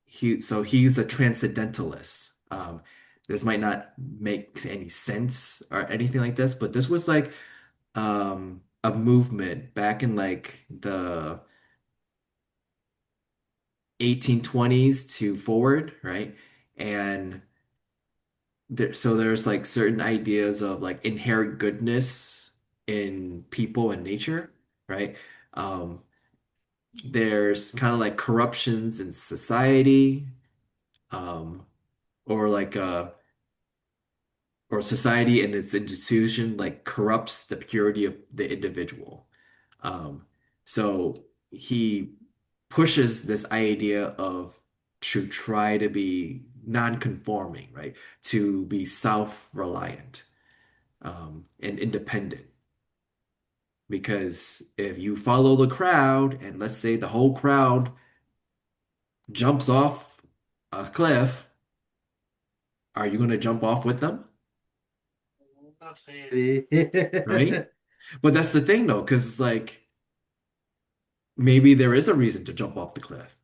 he's a transcendentalist. This might not make any sense or anything like this, but this was like a movement back in like the 1820s to forward, right? And there's like certain ideas of like inherent goodness in people and nature, right? Um, there's kind of like corruptions in society, um, or like or society and its institution like corrupts the purity of the individual. Um, so he pushes this idea of to try to be non-conforming, right? To be self-reliant, and independent. Because if you follow the crowd, and let's say the whole crowd jumps off a cliff, are you going to jump off with them? Not really. Right? But that's the thing though, because it's like maybe there is a reason to jump off the cliff.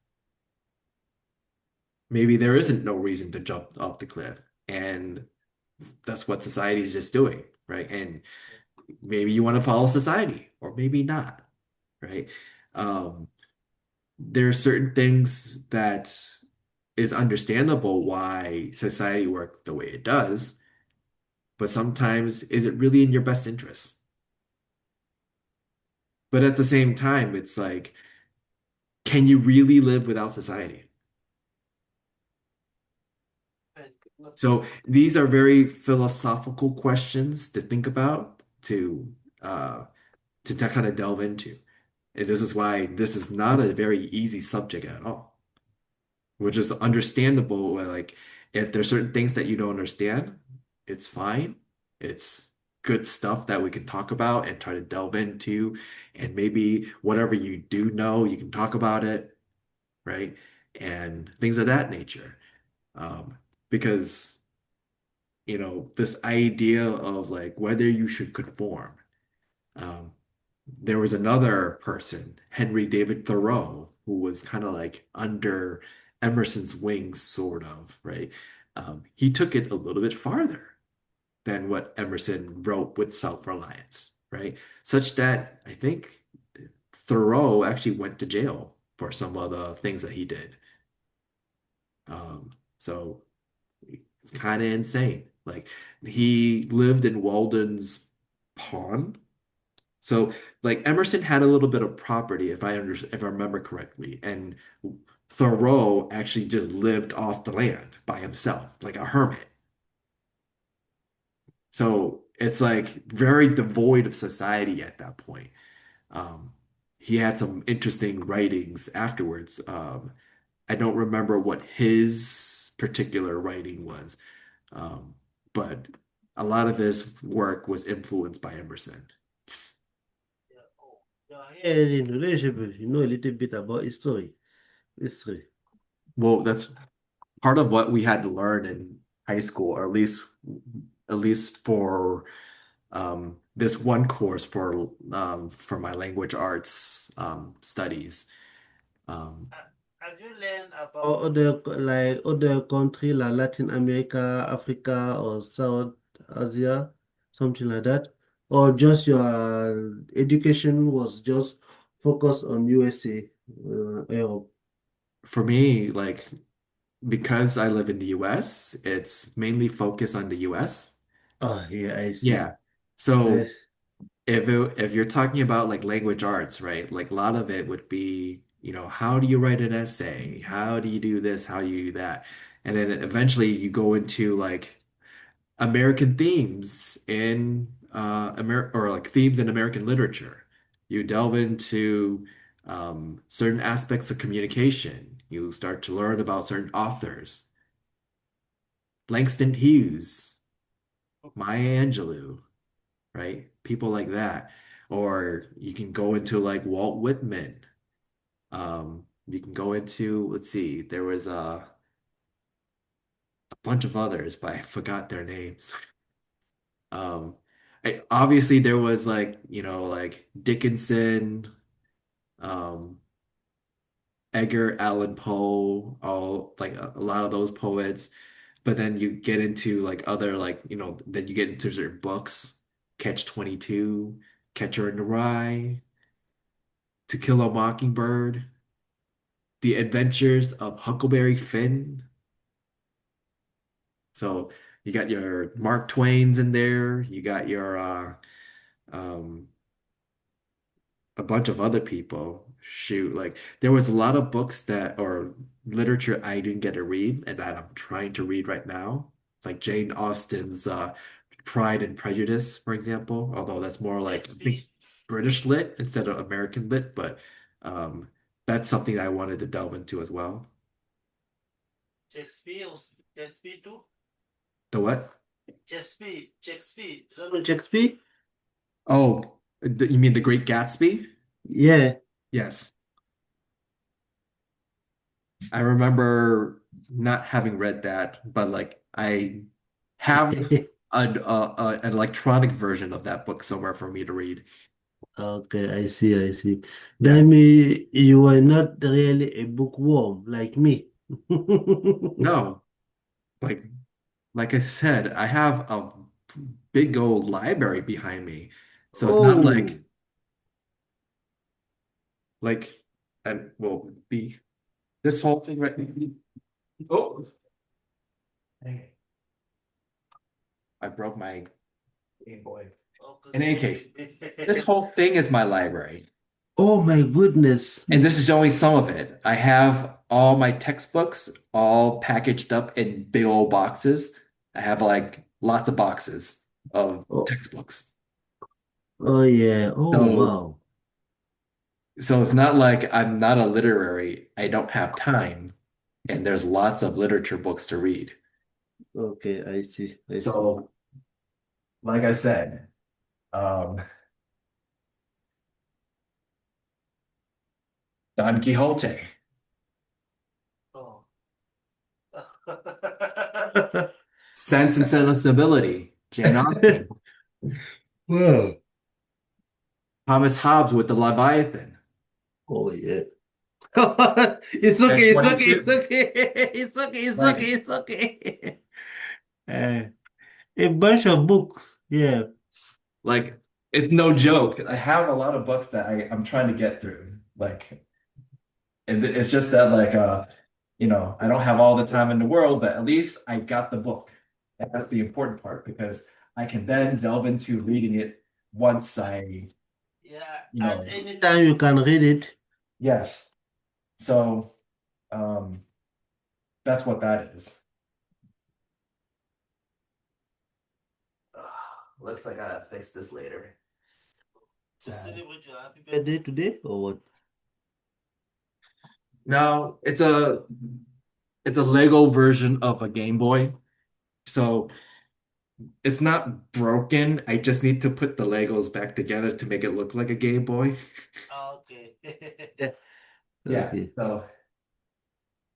Maybe there isn't no reason to jump off the cliff. And that's what society is just doing, right? And maybe you want to follow society, or maybe not, right? Um, there are certain things that is understandable why society works the way it does, but sometimes is it really in your best interest? But at the same time, it's like, can you really live without society? So these are very philosophical questions to think about, uh, to kind of delve into. And this is why this is not a very easy subject at all, which is understandable. Like, if there's certain things that you don't understand, it's fine. It's good stuff that we can talk about and try to delve into. And maybe whatever you do know, you can talk about it, right? And things of that nature. Because, this idea of like whether you should conform. Um, there was another person, Henry David Thoreau, who was kind of like under Emerson's wings, sort of, right? He took it a little bit farther than what Emerson wrote with Self-Reliance, right? Such that I think Thoreau actually went to jail for some of the things that he did. So it's kind of insane. Like, he lived in Walden's Pond. So like Emerson had a little bit of property, if I remember correctly, and Thoreau actually just lived off the land by himself, like a hermit. So it's like very devoid of society at that point. Um, he had some interesting writings afterwards. I don't remember what his particular writing was, um, but a lot of his work was influenced by Emerson. Here in relationship, you know a little bit about history. History. Well, that's part of what we had to learn in high school, or at least for this one course for my language arts studies. Um, Have you learned about other country like Latin America, Africa, or South Asia, something like that? Or just your education was just focused on USA, Europe? for me, like, because I live in the US, it's mainly focused on the US. Oh, yeah, I see. Yeah. So Yes. if you're talking about like language arts, right? Like a lot of it would be, how do you write an essay? How do you do this? How do you do that? And then eventually you go into like American themes in or like themes in American literature. You delve into certain aspects of communication. You start to learn about certain authors. Langston Hughes, Maya Angelou, right? People like that. Or you can go into like Walt Whitman. You can go into, let's see, there was a bunch of others, but I forgot their names. Um, Obviously there was like, like Dickinson, um, Edgar Allan Poe, all like a lot of those poets. But then you get into like other like, then you get into certain books, Catch 22, Catcher in the Rye, To Kill a Mockingbird, The Adventures of Huckleberry Finn. So you got your Mark Twain's in there, you got your um a bunch of other people. Shoot, like there was a lot of books that or literature I didn't get to read and that I'm trying to read right now. Like Jane Austen's Pride and Prejudice, for example, although that's more like I think British lit instead of American lit, but um that's something I wanted to delve into as well. Shakespeare, Shakespeare too. The what? Shakespeare. You don't know Shakespeare? Oh, you mean The Great Gatsby? Yeah. Yes. I remember not having read that, but like I have an electronic version of that book somewhere for me to read. Okay, I see, I see. That means you are not really a bookworm like me. No, like like I said, I have a big old library behind me. So it's not Oh, like and will be this whole thing right. Oh, dang it. I broke my Game Boy. In any case, this whole thing is my library. oh my goodness. And this is only some of it. I have all my textbooks all packaged up in big old boxes. I have like lots of boxes of Oh, textbooks. oh yeah. Oh So wow. so it's not like I'm not a literary, I don't have time, and there's lots of literature books to read. Okay, I see. I see. So, like I said, um, Don Quixote, Oh. Sense and Sensibility, Jane Austen, Well, Thomas Hobbes with the Leviathan, oh yeah. It's okay, it's okay, it's X-22. okay. It's okay, it's okay, Like, it's okay. Uh, a bunch of books. Yeah. like it's no joke. I have a lot of books that I'm trying to get through. Like, and it's just that I don't have all the time in the world, but at least I got the book. And that's the important part because I can then delve into reading it once Yeah, you at know, any time you can read it. yes. So, um, that's what that is. Looks like I gotta fix this later. To Sad. celebrate your happy birthday today or what? No, it's a Lego version of a Game Boy. So it's not broken. I just need to put the Legos back together to make it look like a Game Boy. Okay. Yeah. Okay. So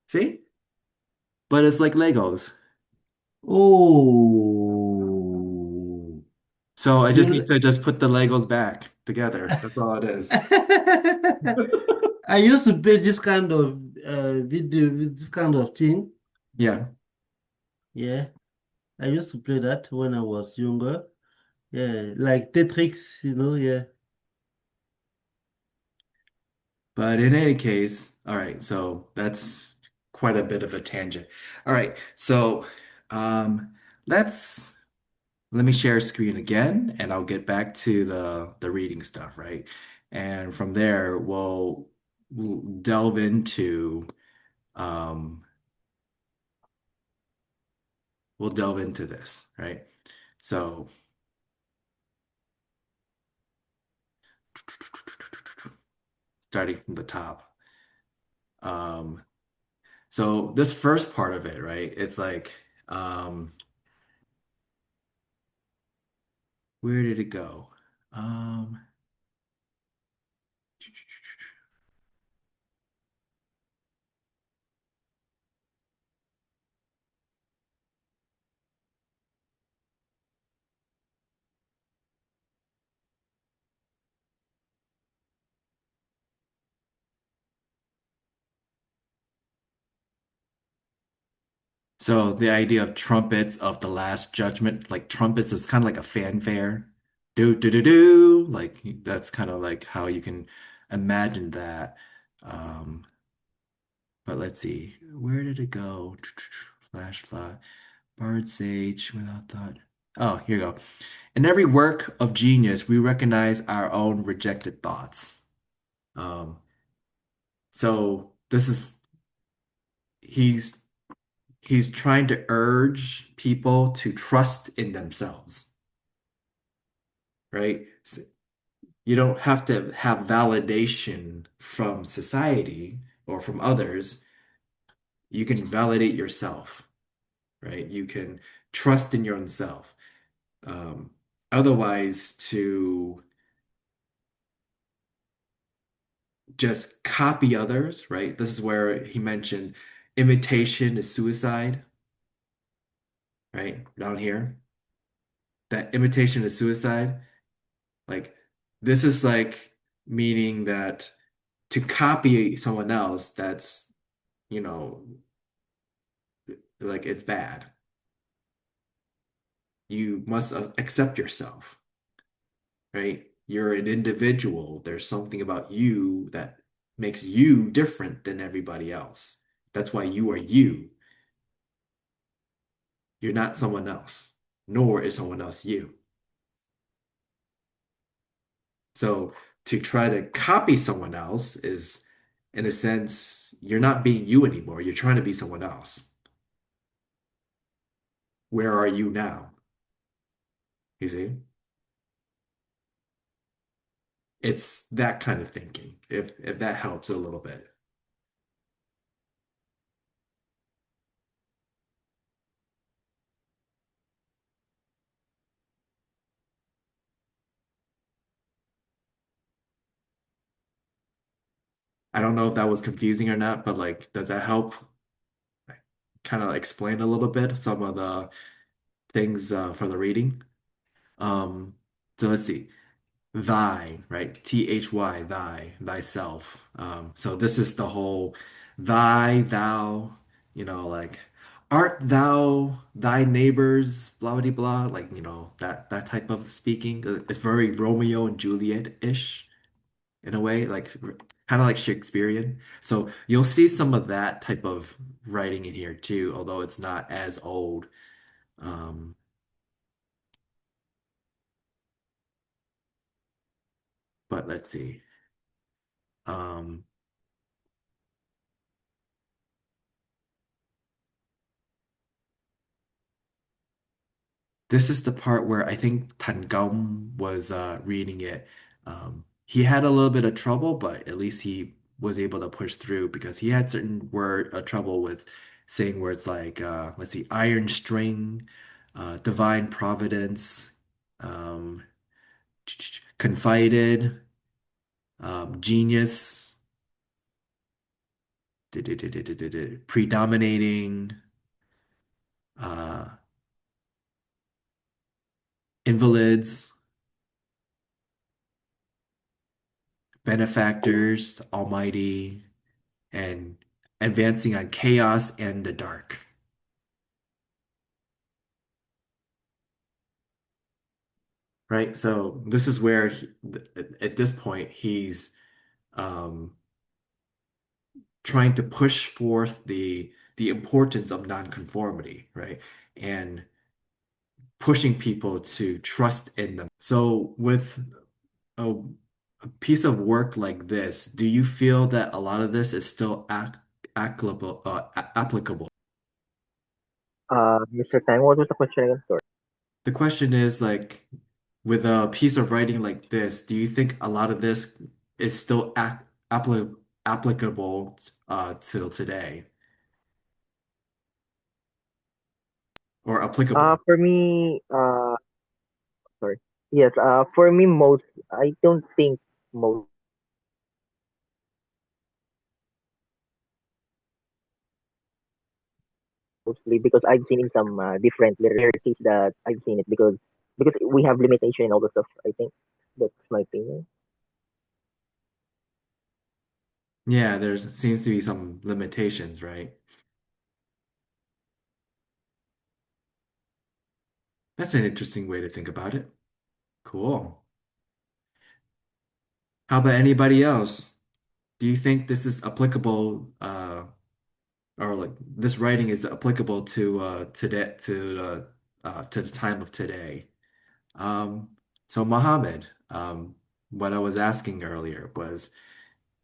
see? But it's like Legos. Oh. So I just need You to just put the Legos back together. That's all it is. I used to play this kind of video, this kind of thing. Yeah. Yeah, I used to play that when I was younger. Yeah, like Tetris, yeah. But in any case, all right, so that's quite a bit of a tangent. All right, so um let's let me share screen again and I'll get back to the reading stuff, right? And from there we'll delve into um this, right? So starting from the top. Um so this first part of it, right? It's like where did it go? Um So the idea of trumpets of the last judgment, like trumpets is kind of like a fanfare. Do do do do. Like that's kind of like how you can imagine that. Um, but let's see. Where did it go? Flash plot. Bard sage without thought. Oh, here you go. In every work of genius, we recognize our own rejected thoughts. Um, so this is he's he's trying to urge people to trust in themselves, right? You don't have to have validation from society or from others. You can validate yourself, right? You can trust in your own self. Um, Otherwise, to just copy others, right? This is where he mentioned imitation is suicide, right? Down here. That imitation is suicide. Like, this is like meaning that to copy someone else, that's, you know, like it's bad. You must accept yourself, right? You're an individual. There's something about you that makes you different than everybody else. That's why you are you. You're not someone else, nor is someone else you. So to try to copy someone else is, in a sense, you're not being you anymore. You're trying to be someone else. Where are you now? You see? It's that kind of thinking, if that helps a little bit. I don't know if that was confusing or not, but like, does that help kind of explain a little bit some of the things for the reading? Um, so let's see. Thy, right? Thy, thyself. So this is the whole thy, thou, like art thou thy neighbor's blah blah blah, like that type of speaking. It's very Romeo and Juliet-ish in a way, like kind of like Shakespearean. So you'll see some of that type of writing in here too, although it's not as old. Um, but let's see. Um, This is the part where I think Tangam was reading it. He had a little bit of trouble, but at least he was able to push through because he had certain word trouble with saying words like let's see, iron string, divine providence, um, confided, genius, predominating, uh, invalids, benefactors, almighty, and advancing on chaos and the dark. Right? So this is where at this point he's um, trying to push forth the importance of nonconformity, right? And pushing people to trust in them. So with a, a piece of work like this, do you feel that a lot of this is still applicable? Mr. Tang, what was the question again? Sorry. The question is like, with a piece of writing like this, do you think a lot of this is still applicable till today or applicable? For me, sorry. Yes, for me, I don't think mostly because I've seen in some different literacies that I've seen it because we have limitation in all the stuff. I think that's my opinion. Yeah, there's seems to be some limitations, right? That's an interesting way to think about it. Cool. How about anybody else? Do you think this is applicable, or like this writing is applicable to the time of today? So Mohammed, what I was asking earlier was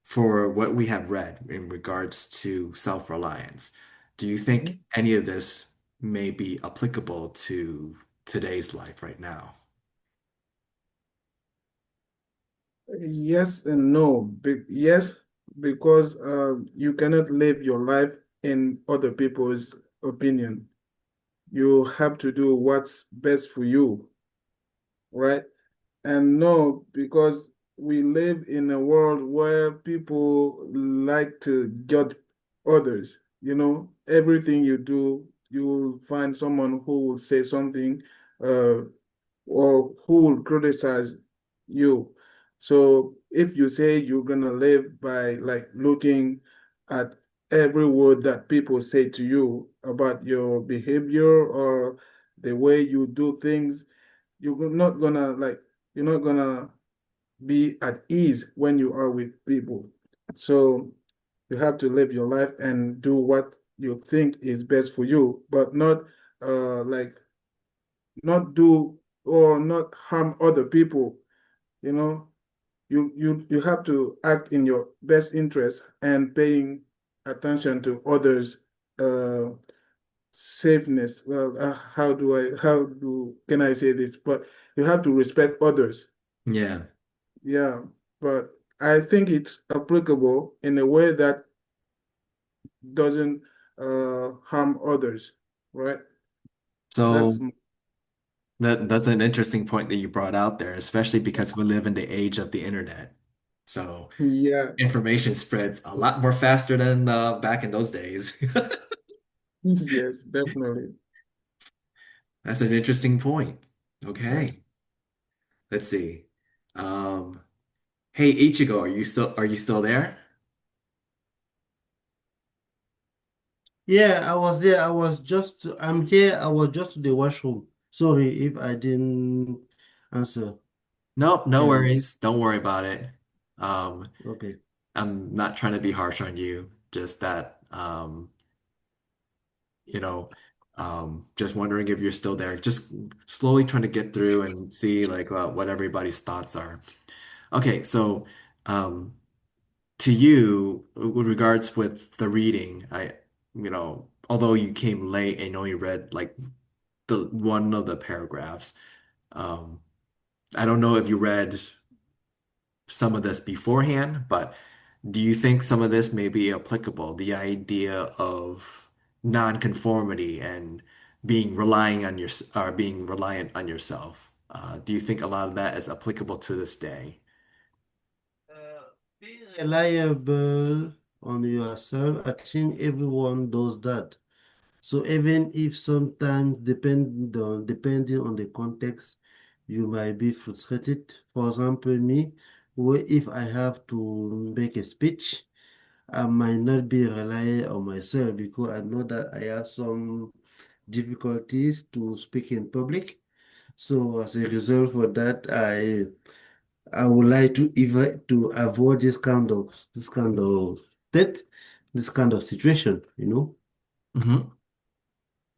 for what we have read in regards to self-reliance, do you think Mhm. any of this may be applicable to today's life right now? Yes and no. Yes, because you cannot live your life in other people's opinion. You have to do what's best for you, right? And no, because we live in a world where people like to judge others. Everything you do, you will find someone who will say something, uh, or who will criticize you. So if you say you're gonna live by like looking at every word that people say to you about your behavior or the way you do things, you're not gonna like you're not gonna be at ease when you are with people. So you have to live your life and do what you think is best for you, but not like not do or not harm other people. You know, you have to act in your best interest and paying attention to others' uh safeness. Well, how do can I say this? But you have to respect others. Yeah. Yeah, but I think it's applicable in a way that doesn't harm others, right? That's So that's an interesting point that you brought out there, especially because we live in the age of the internet. So yeah, information spreads a lot more faster than back in those days. yes, definitely. That's an interesting point. Okay, Yes. let's see. Um, hey Ichigo, are you still there? Yeah, I was there. I'm here. I was just to the washroom. Sorry if I didn't answer. Nope, no Yeah, worries. Don't worry about it. Um, okay. I'm not trying to be harsh on you, just that you know, just wondering if you're still there. Just slowly trying to get through and see like what everybody's thoughts are. Okay, so um, to you, with regards with the reading, although you came late and only read like the one of the paragraphs, um, I don't know if you read some of this beforehand, but do you think some of this may be applicable? The idea of nonconformity and being reliant on yourself. Do you think a lot of that is applicable to this day? Being reliable on yourself, I think everyone does that. So even if sometimes depending on the context, you might be frustrated. For example, me, where if I have to make a speech, I might not be relying on myself because I know that I have some difficulties to speak in public. So as a result for that, I would like to avoid this kind of state, this kind of situation. Hmm.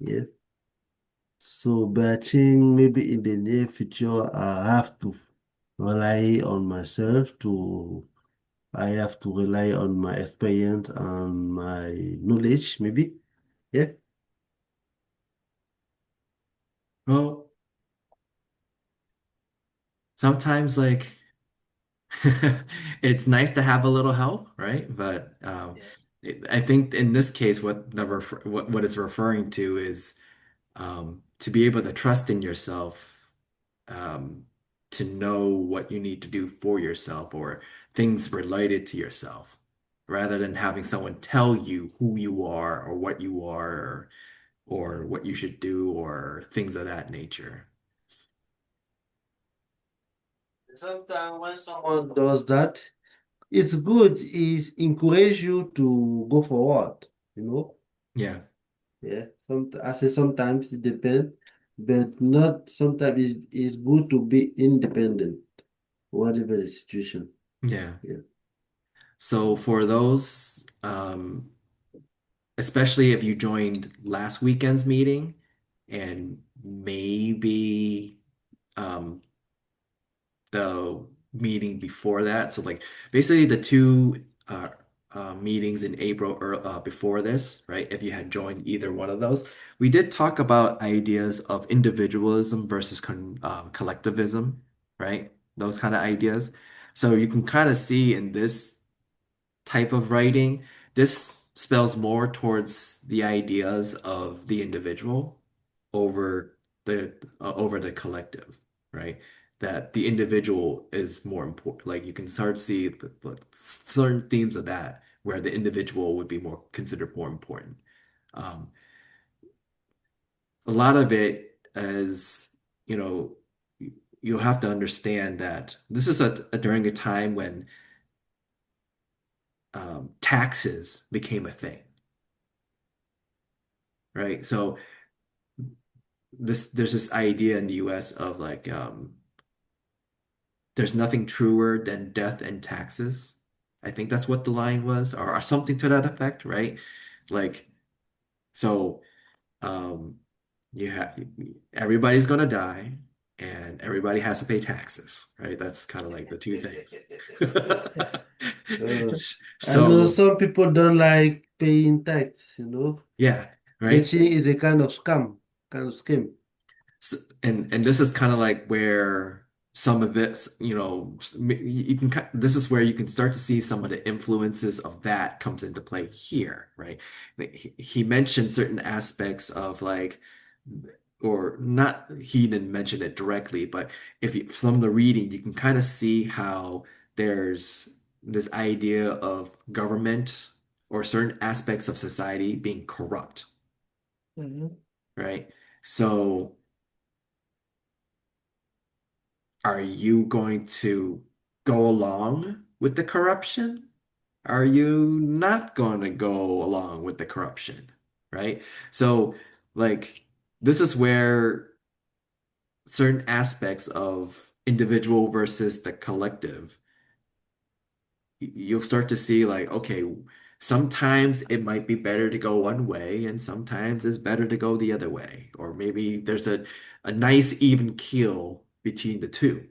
Yeah. So, but I think maybe in the near future, I have to rely on myself I have to rely on my experience and my knowledge, maybe. Yeah. Well, sometimes like it's nice to have a little help, right? But I think in this case, what it's referring to is to be able to trust in yourself, um, to know what you need to do for yourself or things related to yourself, rather than having someone tell you who you are or what you are or what you should do or things of that nature. Sometimes when someone does that, it's good, it encourage you to go forward, you know? Yeah. Yeah. I say sometimes it depends. but not sometimes it's good to be independent, whatever the situation. Yeah. Yeah. So for those, especially if you joined last weekend's meeting and maybe um, the meeting before that. So like basically the two meetings in April or before this, right? If you had joined either one of those, we did talk about ideas of individualism versus collectivism, right? Those kind of ideas. So you can kind of see in this type of writing, this spells more towards the ideas of the individual over the collective, right? That the individual is more important. Like you can start to see the certain themes of that where the individual would be more considered more important. Um, a lot of it is, you know, you'll have to understand that this is during a time when taxes became a thing, right? So there's this idea in the US of like there's nothing truer than death and taxes. I think that's what the line was, or something to that effect, right? Like so um you have everybody's gonna die and everybody has to pay taxes, right? That's kind of like the two things. Uh, I know So some people don't like paying tax, you know. yeah, right? Taxing is a kind of scam, kind of scheme. And this is kind of like where some of this, you can this is where you can start to see some of the influences of that comes into play here, right? Like, he mentioned certain aspects of like, or not, he didn't mention it directly, but if you, from the reading, you can kind of see how there's this idea of government or certain aspects of society being corrupt, right? So are you going to go along with the corruption? Are you not going to go along with the corruption? Right? So, like, this is where certain aspects of individual versus the collective, you'll start to see, like, okay, sometimes it might be better to go one way, and sometimes it's better to go the other way. Or maybe there's a nice even keel between the two.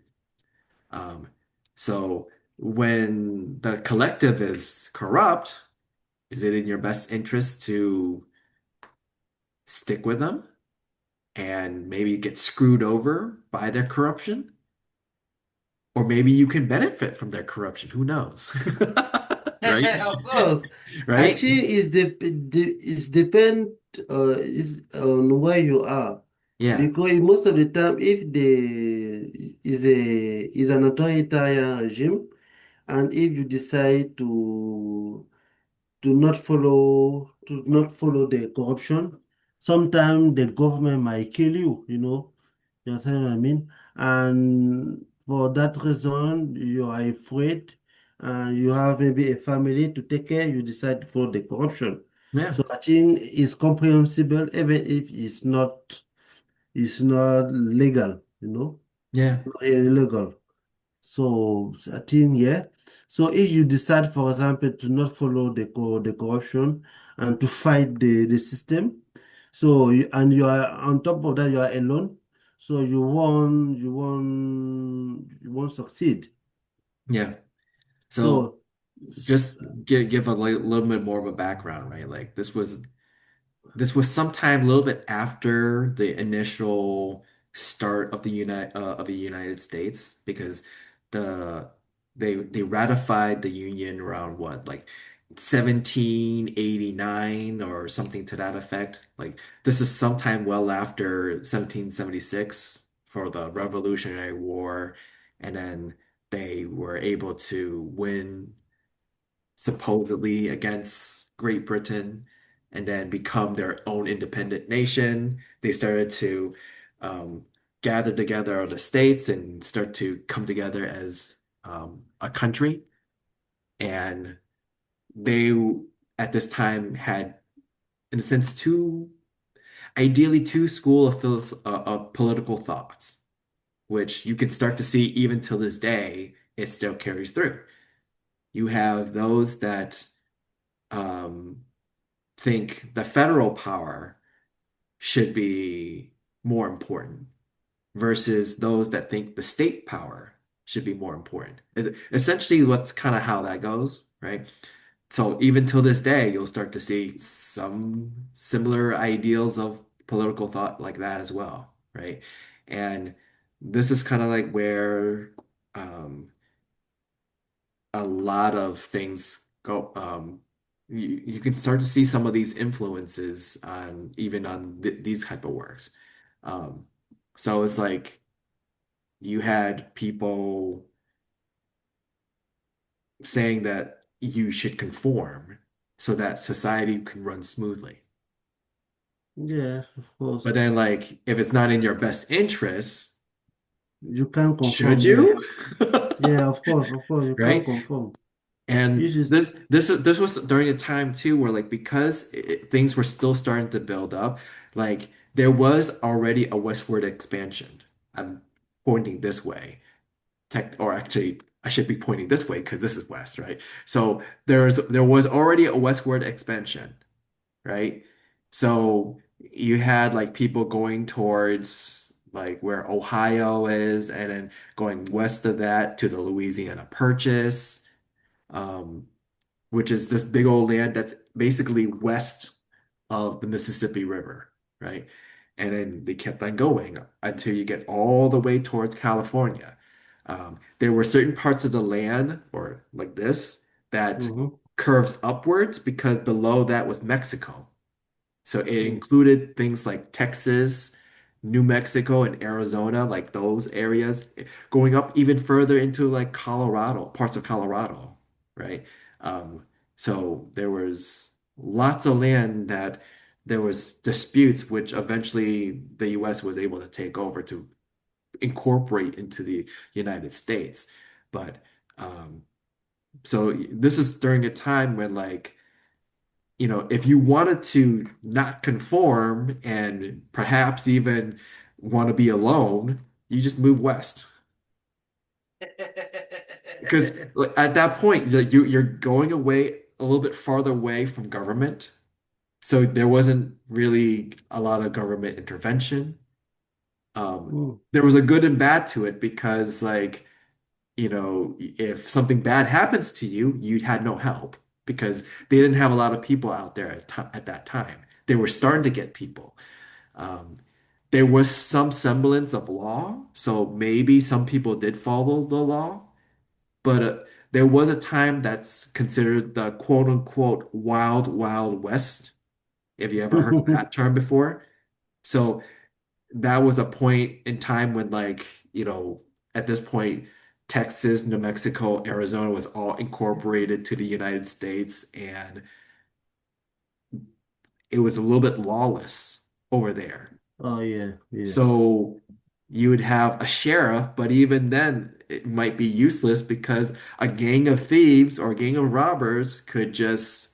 Um, so when the collective is corrupt, is it in your best interest to stick with them and maybe get screwed over by their corruption? Or maybe you can benefit from their corruption. Who knows? Right? Of course. Right? Actually, it's depend is on where you are. Yeah. Because most of the time, if is an authoritarian regime, and if you decide to not follow the corruption, sometimes the government might kill you, you know. You understand what I mean? And for that reason, you are afraid and you have maybe a family to take care, you decide to follow the corruption. Yeah. So I think it's comprehensible even if it's not legal, you know, Yeah. not illegal. So I think yeah. So if you decide, for example, to not follow the corruption and to fight the system, and you are on top of that, you are alone, so you won't succeed. Yeah. So So s- just give a little bit more of a background, right? Like this was sometime a little bit after the initial start of the United States because the they ratified the Union around what like 1789 or something to that effect. Like this is sometime well after 1776 for the Revolutionary War, and then they were able to win supposedly against Great Britain and then become their own independent nation. They started to um, gather together other states and start to come together as a country. And they, at this time, had, in a sense, two. ideally two school of political thoughts, which you can start to see even till this day, it still carries through. You have those that um, think the federal power should be more important versus those that think the state power should be more important. Essentially, what's kind of how that goes, right? So even till this day, you'll start to see some similar ideals of political thought like that as well, right? And this is kind of like where um, a lot of things go. You can start to see some of these influences on even on these type of works. Um, so it's like you had people saying that you should conform so that society can run smoothly. Yeah, of course. But then, like, if it's not in your best interest, You can should confirm, yeah. you? Yeah, of course, you can Right? confirm. And This is this was during a time too where like because things were still starting to build up, like there was already a westward expansion. I'm pointing this way. Or actually I should be pointing this way because this is west, right? So there was already a westward expansion, right? So you had like people going towards like where Ohio is and then going west of that to the Louisiana Purchase, um, which is this big old land that's basically west of the Mississippi River, right? And then they kept on going until you get all the way towards California. There were certain parts of the land, or like this, that mhm, curves upwards because below that was Mexico. So it mm, included things like Texas, New Mexico, and Arizona, like those areas, going up even further into like Colorado, parts of Colorado, right? Um, so there was lots of land that there was disputes, which eventually the US was able to take over to incorporate into the United States. But so this is during a time when like if you wanted to not conform and perhaps even want to be alone, you just move west. Because like, at that point, you're going away a little bit farther away from government. So there wasn't really a lot of government intervention. mm. There was a good and bad to it because like if something bad happens to you, you had no help because they didn't have a lot of people out there at that time. They were starting to get people. Um, there was some semblance of law, so maybe some people did follow the law, but there was a time that's considered the quote unquote wild, wild west, if you ever heard of that term before. So that was a point in time when at this point Texas, New Mexico, Arizona was all incorporated to the United States and it was a little bit lawless over there. Oh yeah. So you would have a sheriff, but even then it might be useless because a gang of thieves or a gang of robbers could just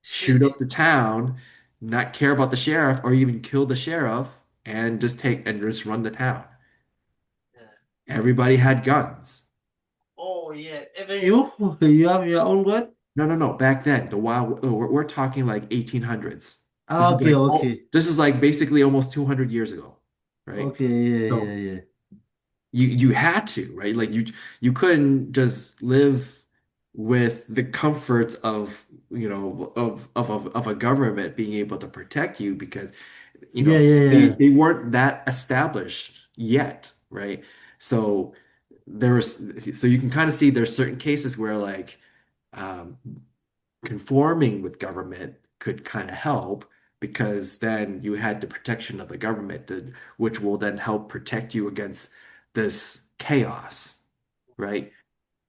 shoot up the town, not care about the sheriff or even kill the sheriff and just run the town. Everybody had guns. Oh yeah. Even you have your own gun? No. Back then, we're talking like 1800s. This Ah, is okay, like okay. this is like basically almost 200 years ago, right? Okay, So yeah. you had to, right? Like you couldn't just live with the comforts of of a government being able to protect you because Yeah, they weren't that established yet, right? So so you can kind of see there's certain cases where like um, conforming with government could kind of help because then you had the protection of the government which will then help protect you against this chaos, right?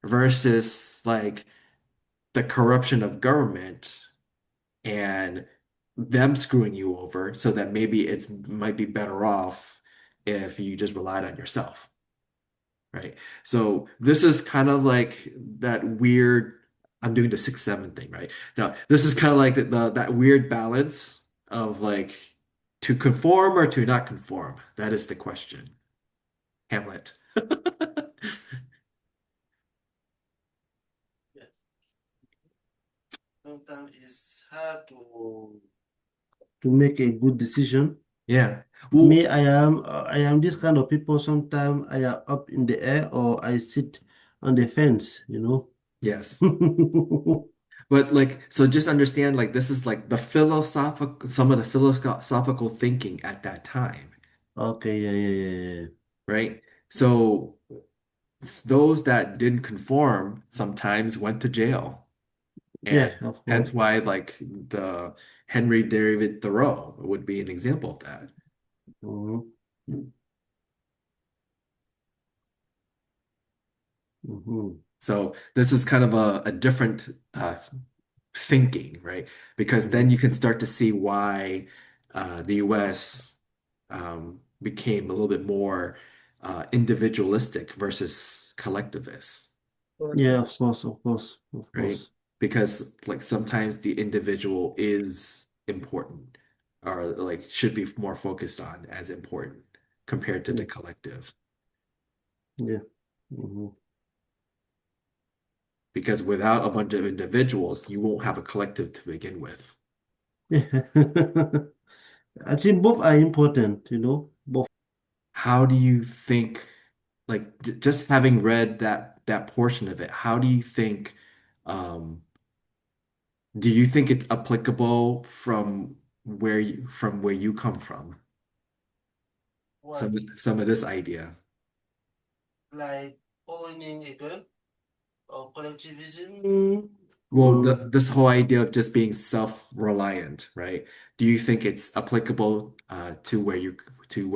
Versus like the corruption of government and them screwing you over so that maybe it's might be better off if you just relied on yourself, right? So this is kind of like that weird, I'm doing the 6-7 thing, right? No, this is kind of like that weird balance of like To conform or to not conform? That is the question. Hamlet. Sometimes it's hard to make a good decision. Yeah. Me, Well, I am this kind of people. Sometimes I am up in the air or I sit on the fence, you know. yes. But like, so just understand, like, this is like the philosophical, some of the philosophical thinking at that time, Okay, yeah. right? So those that didn't conform sometimes went to jail. Yeah, And of hence course. why, like, the Henry David Thoreau would be an example of that. Mhm. Mhm. So this is kind of a different thinking, right? Because then you can start to see why the US became a little bit more individualistic versus collectivist, Yeah, of right? course. Because like sometimes the individual is important or like should be more focused on as important compared to the Yeah, collective. yeah. Mhm. Because without a bunch of individuals, you won't have a collective to begin with. I think both are important, you know, both. How do you think, like just having read that portion of it, how do you think, um, do you think it's applicable from where you come from? What? Some of this idea. Like owning a gun or collectivism? Well, Mm. this whole idea of just being self-reliant, right? Do you think it's applicable to where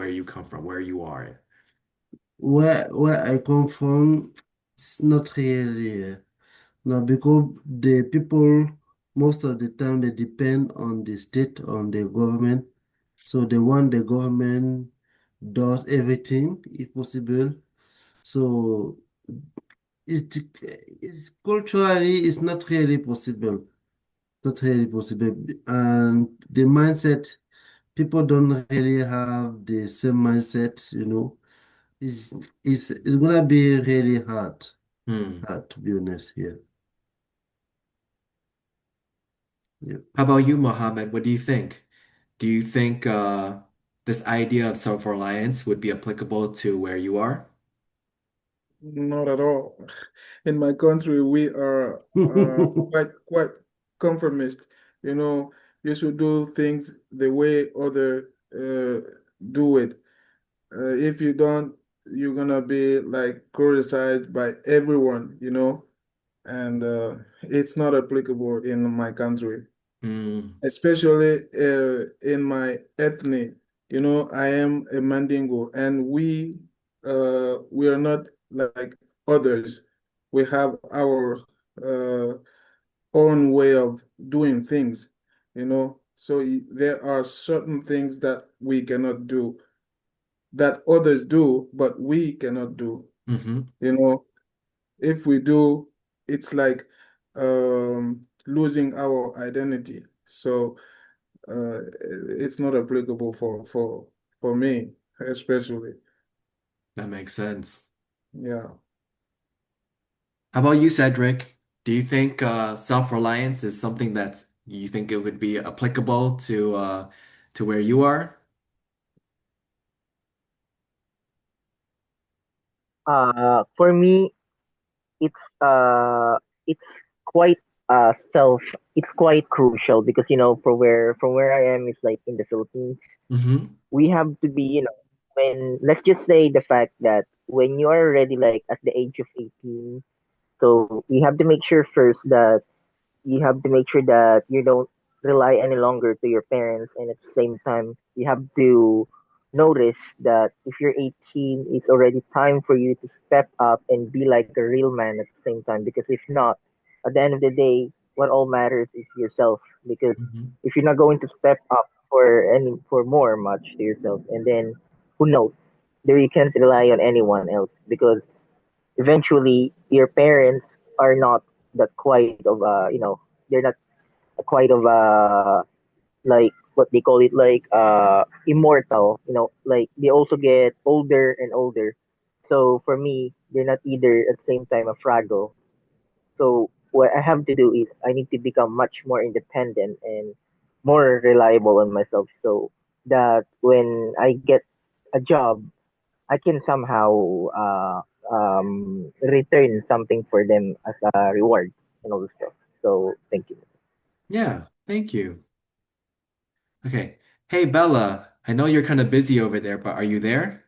you come from, where you are? Where I come from, it's not really. No, because the people most of the time they depend on the state, on the government. So they want the government does everything if possible. So it's culturally it's not really possible. Not really possible. And the mindset, people don't really have the same mindset, you know. It's it's gonna be really Hmm. hard to be honest here. Yeah. How about you, Mohammed? What do you think? Do you think this idea of self-reliance would be applicable to where you are? Not at all. In my country, we are quite conformist. You know, you should do things the way other do it. If you don't, you're gonna be like criticized by everyone, you know, and it's not applicable in my country, Hmm. especially in my ethnic. You know, I am a Mandingo, and we are not like others. We have our uh, own way of doing things, you know. So there are certain things that we cannot do that others do, but we cannot do. Hmm. You know, if we do, it's like losing our identity. So it's not applicable for me, especially. That makes sense. Yeah. How about you, Cedric? Do you think self-reliance is something that you think it would be applicable to where you are? For me, it's it's quite self it's quite crucial because from where I am is like in the Philippines. Hmm. We have to be, when let's just say the fact that when you are already like at the age of 18, so you have to make sure that you don't rely any longer to your parents, and at the same time you have to notice that if you're 18, it's already time for you to step up and be like a real man at the same time, because if not, at the end of the day, what all matters is yourself. Because Hmm. if you're not going to step up for more much to yourself, and then who knows, there you can't rely on anyone else, because eventually your parents are not that quite of they're not quite of like what they call it, like immortal. Like they also get older and older. So for me, they're not either at the same time a fragile. So what I have to do is I need to become much more independent and more reliable on myself, so that when I get a job, I can somehow return something for them as a reward and all this stuff. So thank you. Yeah, thank you. Okay. Hey, Bella, I know you're kind of busy over there, but are you there?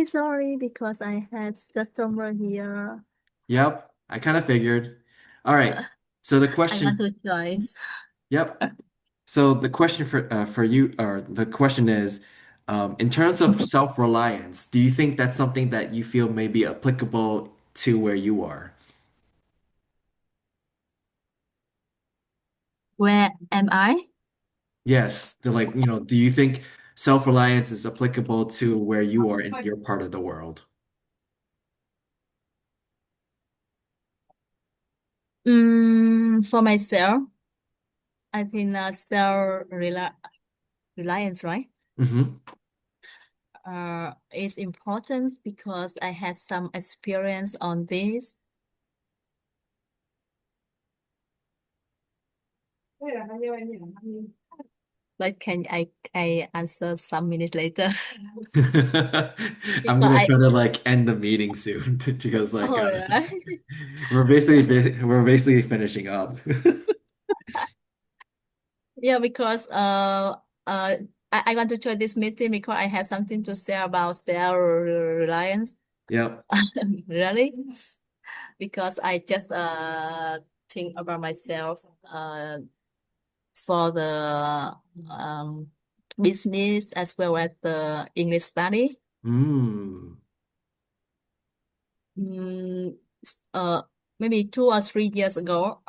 Sorry, because I have customer here. Yep, I kind of figured. All right. So the I want question, to choice. yep. So the question for you, or the question is, in terms of self-reliance, do you think that's something that you feel may be applicable to where you are? Where am I? Yes, they're like, do you think self-reliance is applicable to where you are in your part of the world? For myself, I think self-reliance, right? Mm-hmm. Is important because I had some experience on this. But can I answer some minutes later? I'm Because gonna I try to like end the meeting soon because like all right. we're basically finishing up. Yeah, because I want to join this meeting because I have something to say about self-reliance. Yep. Really? Because I just think about myself for the business as well as the English study. Mm. Mm, Maybe 2 or 3 years ago,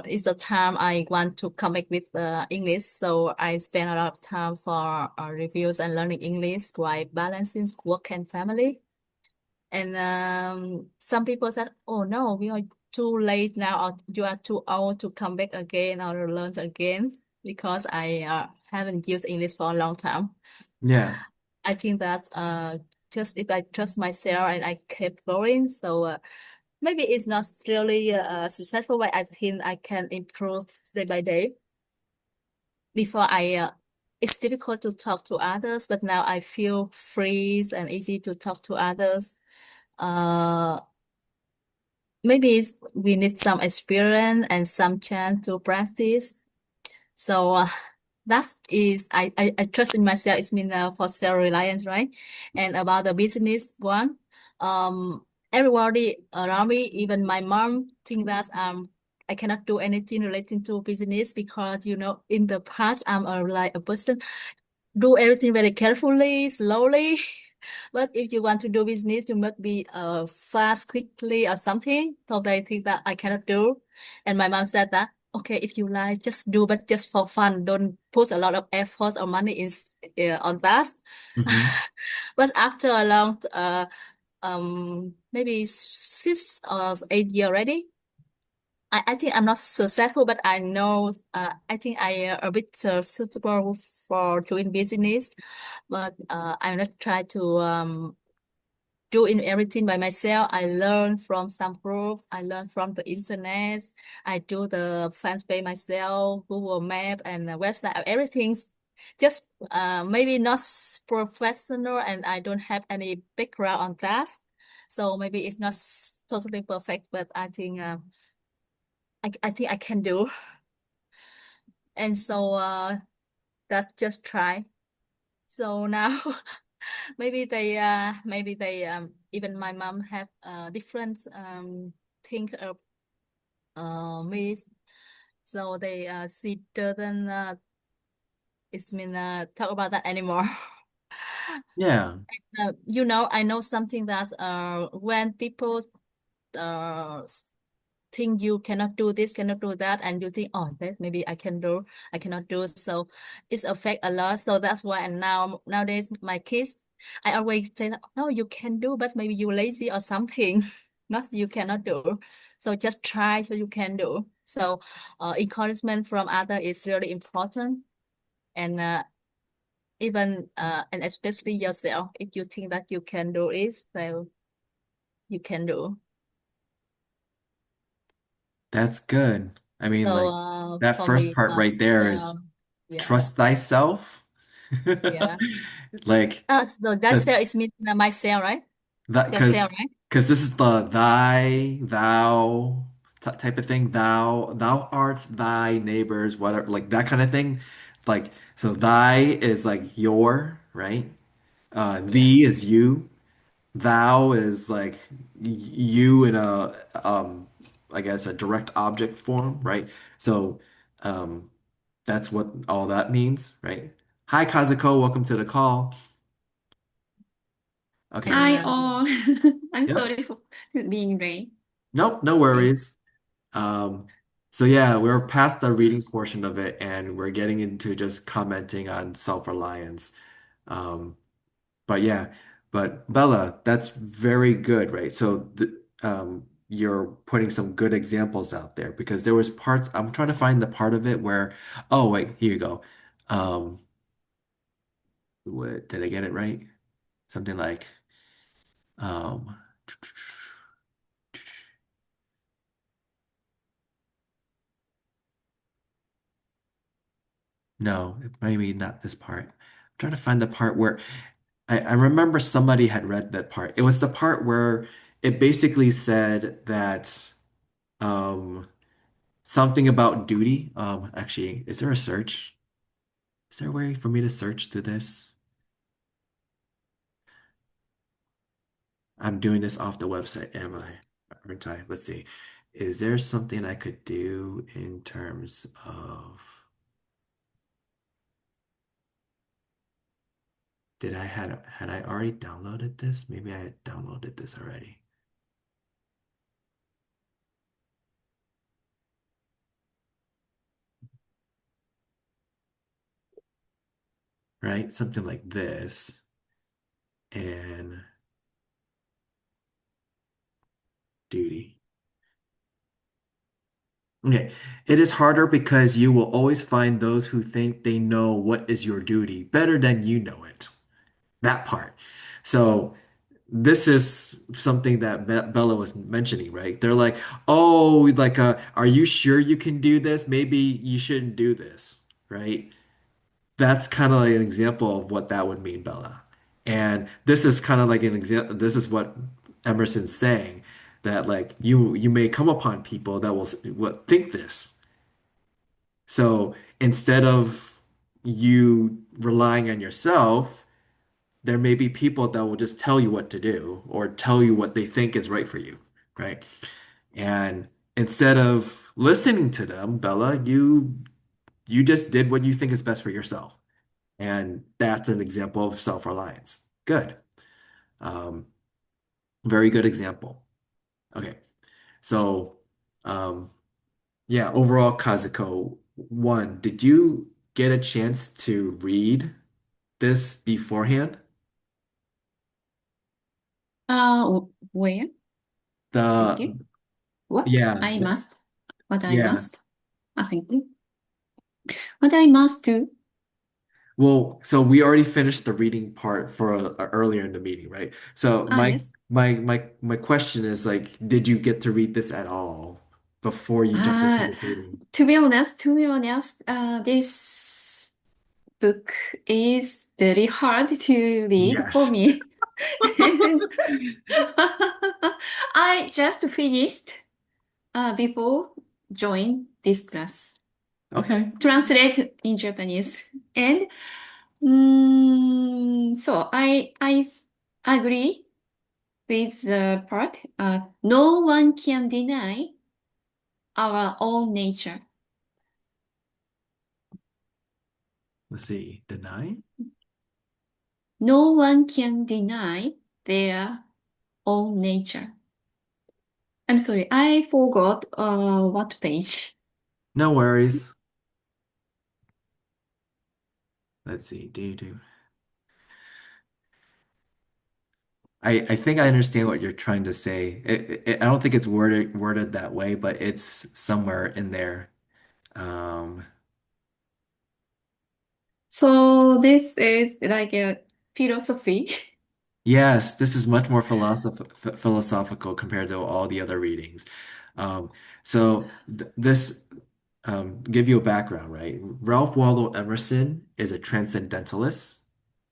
is the time I want to come back with English. So I spend a lot of time for reviews and learning English while balancing work and family. And some people said, "Oh no, we are too late now, or you are too old to come back again or learn again," because I haven't used English for a long time. Yeah. I think that just if I trust myself and I keep going, so maybe it's not really successful, but I think I can improve day by day. Before it's difficult to talk to others, but now I feel free and easy to talk to others. Uh, Maybe we need some experience and some chance to practice. So that is I trust in myself. It's mean for self-reliance, right? And about the business one, everybody around me, even my mom, think that I cannot do anything relating to business because in the past I'm like a person do everything very carefully, slowly. But if you want to do business, you must be fast, quickly, or something. So they think that I cannot do. And my mom said that, okay, if you like, just do, but just for fun. Don't put a lot of effort or money in on that. Mm-hmm. But after a long, maybe 6 or 8 years already, I think I'm not successful, but I know I think I a bit suitable for doing business, but I'm not try to doing everything by myself. I learn from some proof. I learn from the internet. I do the fans page myself, Google Map and the website. Everything just maybe not professional, and I don't have any background on that. So maybe it's not totally perfect, but I think I think I can do. And so that's just try. So now maybe they even my mom have different think of me. So they she doesn't it's mean talk about that anymore. Yeah. I know something that when people uh think you cannot do this, cannot do that, and you think, oh, that maybe I can do, I cannot do. So it's affect a lot. So that's why, and nowadays my kids, I always say, no, you can do, but maybe you lazy or something. Not you cannot do. So just try so you can do. So encouragement from other is really important. and even and especially yourself, if you think that you can do it, so you can do. That's good. I mean, So like that for first me, part right there yeah, is yeah, trust thyself. yeah. Like So that that's self is mean myself, right? that Yourself, right? because this is the thy, thou type of thing. Thou art thy neighbors, whatever, like that kind of thing. Like so thy is like your, right? Yeah, Thee is you. Thou is like you in a I guess a direct object form, right? So um that's what all that means, right? Hi Kazuko, welcome to the call. Okay. and Hi all. I'm Yep. sorry for being late. Nope, no okay. worries. Um so yeah, we're past the reading portion of it and we're getting into just commenting on self-reliance. Um But yeah, but Bella, that's very good, right? So you're putting some good examples out there because there was parts I'm trying to find the part of it where oh wait, here you go. Um did I get it right? Something like um no, maybe not this part. I'm trying to find the part where I remember somebody had read that part. It was the part where it basically said that um something about duty. Actually, is there a search? Is there a way for me to search through this? I'm doing this off the website, am I? Aren't I? Let's see. Is there something I could do in terms of had I already downloaded this? Maybe I had downloaded this already. Right? Something like this. And duty. Okay. It is harder because you will always find those who think they know what is your duty better than you know it. That part. So this is something that Bella was mentioning, right? They're like, "Oh, like, are you sure you can do this? Maybe you shouldn't do this," right? That's kind of like an example of what that would mean, Bella. And this is kind of like an example. This is what Emerson's saying that like you may come upon people that will think this. So instead of you relying on yourself there may be people that will just tell you what to do or tell you what they think is right for you, right? And instead of listening to them, Bella, you just did what you think is best for yourself. And that's an example of self-reliance. Good. Um, very good example. Okay. So, um, yeah, overall, Kazuko, one, did you get a chance to read this beforehand? Where? The, Okay. What yeah, I must? What I yeah. must? I think. What I must do? Well, so we already finished the reading part for earlier in the meeting, right? So Ah, yes. my question is like, did you get to read this at all before you jump into Uh, this reading? this book is very hard to read for Yes. me. And I just finished before join this class. Okay. Translate in Japanese. And so I agree with the part. No one can deny our own nature. Let's see. Deny? No one can deny their own nature. I'm sorry, I forgot what page. No worries. Let's see. Do. I think I understand what you're trying to say. I don't think it's worded that way, but it's somewhere in there. Um, So this is like a philosophy. Yes, this is much more philosophical compared to all the other readings. So this give you a background, right? Ralph Waldo Emerson is a transcendentalist.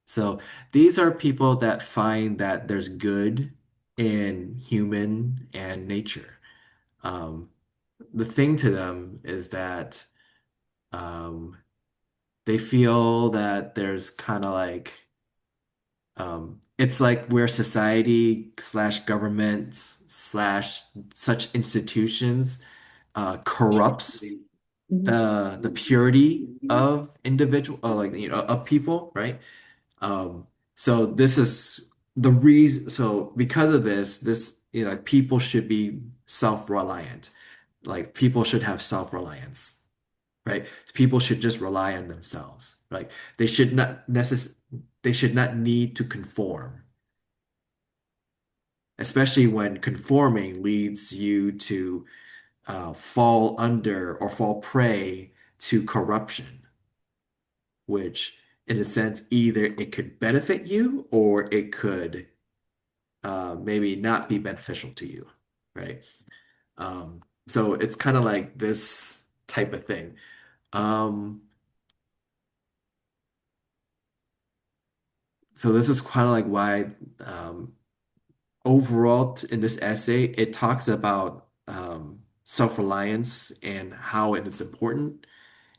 So these are people that find that there's good in human and nature. Um, the thing to them is that um, they feel that there's kind of like it's like where society slash government slash such institutions corrupts the purity of individual like of people, right? So this is the reason. So because of this like people should be self-reliant. Like people should have self-reliance, right? People should just rely on themselves, right? They should not need to conform, especially when conforming leads you to fall under or fall prey to corruption, which in a sense either it could benefit you or it could maybe not be beneficial to you, right? So it's kind of like this type of thing. Um, so this is kind of like why overall in this essay, it talks about self-reliance and how it is important.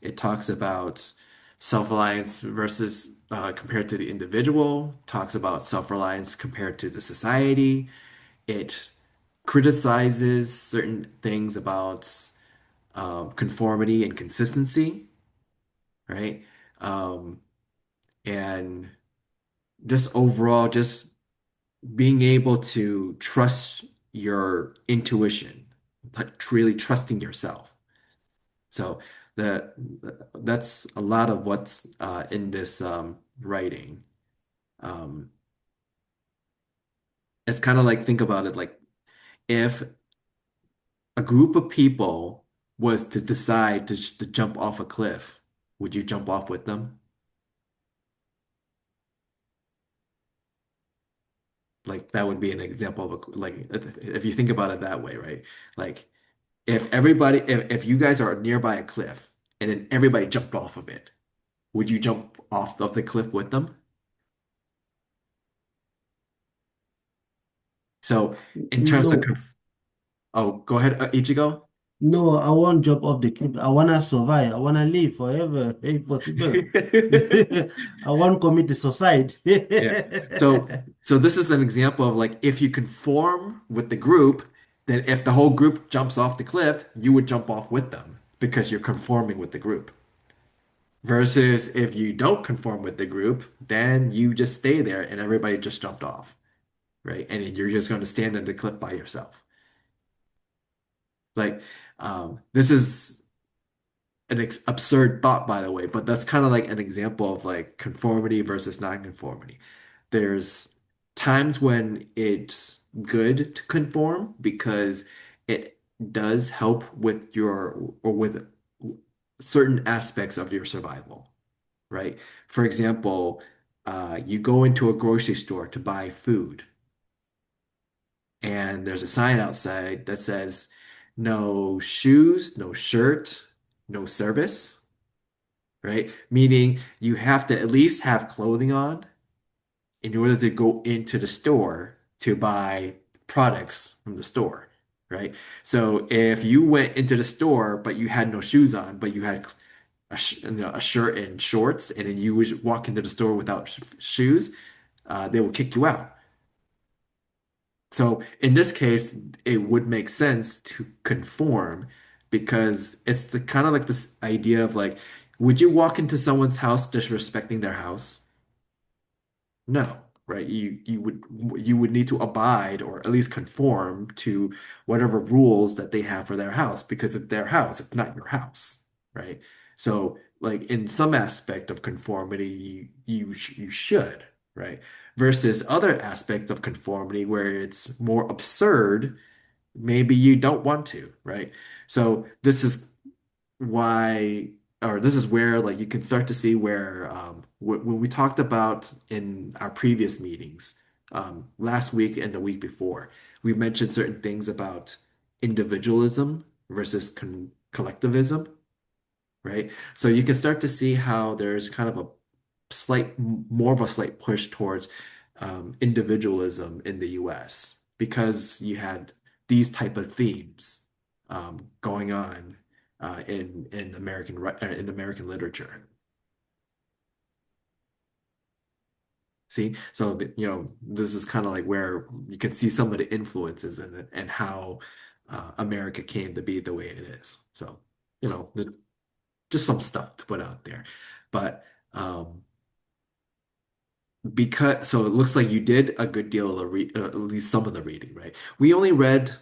It talks about self-reliance versus compared to the individual, talks about self-reliance compared to the society. It criticizes certain things about conformity and consistency, right? Um, and just overall, just being able to trust your intuition, like really trusting yourself. So that that's a lot of what's in this writing. Um, it's kind of like think about it like if a group of people was to decide to just to jump off a cliff, would you jump off with them? Like that would be an example of a like if you think about it that way, right? Like if you guys are nearby a cliff and then everybody jumped off of it, would you jump off of the cliff with them? So in terms of No, oh, go ahead, Ichigo. no, I won't jump off the cliff. I wanna survive. I wanna live forever, if possible. I won't commit suicide. Yeah. So this is an example of like if you conform with the group, then if the whole group jumps off the cliff, you would jump off with them because you're conforming with the group. Versus if you don't conform with the group, then you just stay there and everybody just jumped off, right? And then you're just going to stand on the cliff by yourself. Like, this is an ex absurd thought, by the way, but that's kind of like an example of like conformity versus non-conformity. There's times when it's good to conform because it does help with your or with certain aspects of your survival, right? For example, you go into a grocery store to buy food, and there's a sign outside that says, no shoes, no shirt, no service, right? Meaning you have to at least have clothing on in order to go into the store to buy products from the store, right? So if you went into the store but you had no shoes on, but you had a shirt and shorts, and then you would walk into the store without shoes, they will kick you out. So in this case, it would make sense to conform because it's the kind of like this idea of like, would you walk into someone's house disrespecting their house? No, right? You would need to abide or at least conform to whatever rules that they have for their house because it's their house, it's not your house, right? So like in some aspect of conformity, you should, right? Versus other aspects of conformity where it's more absurd, maybe you don't want to, right? So this is why or this is where like you can start to see where when we talked about in our previous meetings last week and the week before, we mentioned certain things about individualism versus collectivism, right? So you can start to see how there's kind of a more of a slight push towards individualism in the US because you had these type of themes going on in in American literature. See, so this is kind of like where you can see some of the influences in it and how America came to be the way it is. So, just some stuff to put out there, but because so it looks like you did a good deal of the at least some of the reading, right? We only read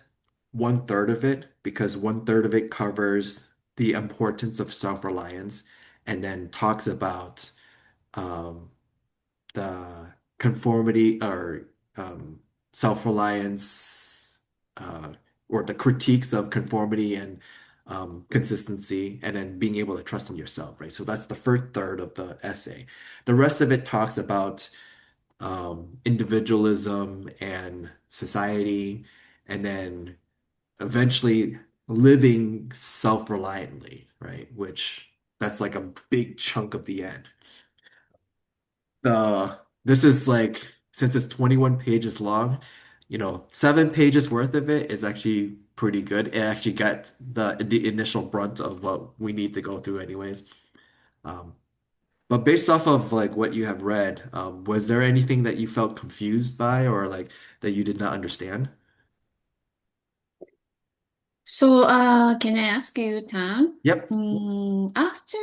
one third of it because one third of it covers the importance of self-reliance and then talks about um, the conformity or self-reliance or the critiques of conformity and consistency, and then being able to trust in yourself, right? So that's the first third of the essay. The rest of it talks about individualism and society, and then eventually living self-reliantly, right? Which that's like a big chunk of the end. This is like since it's 21 pages long, 7 pages worth of it is actually pretty good. It actually got the initial brunt of what we need to go through anyways. Um, but based off of like what you have read, was there anything that you felt confused by or like that you did not understand? So, can I ask you, Tan? Yep. After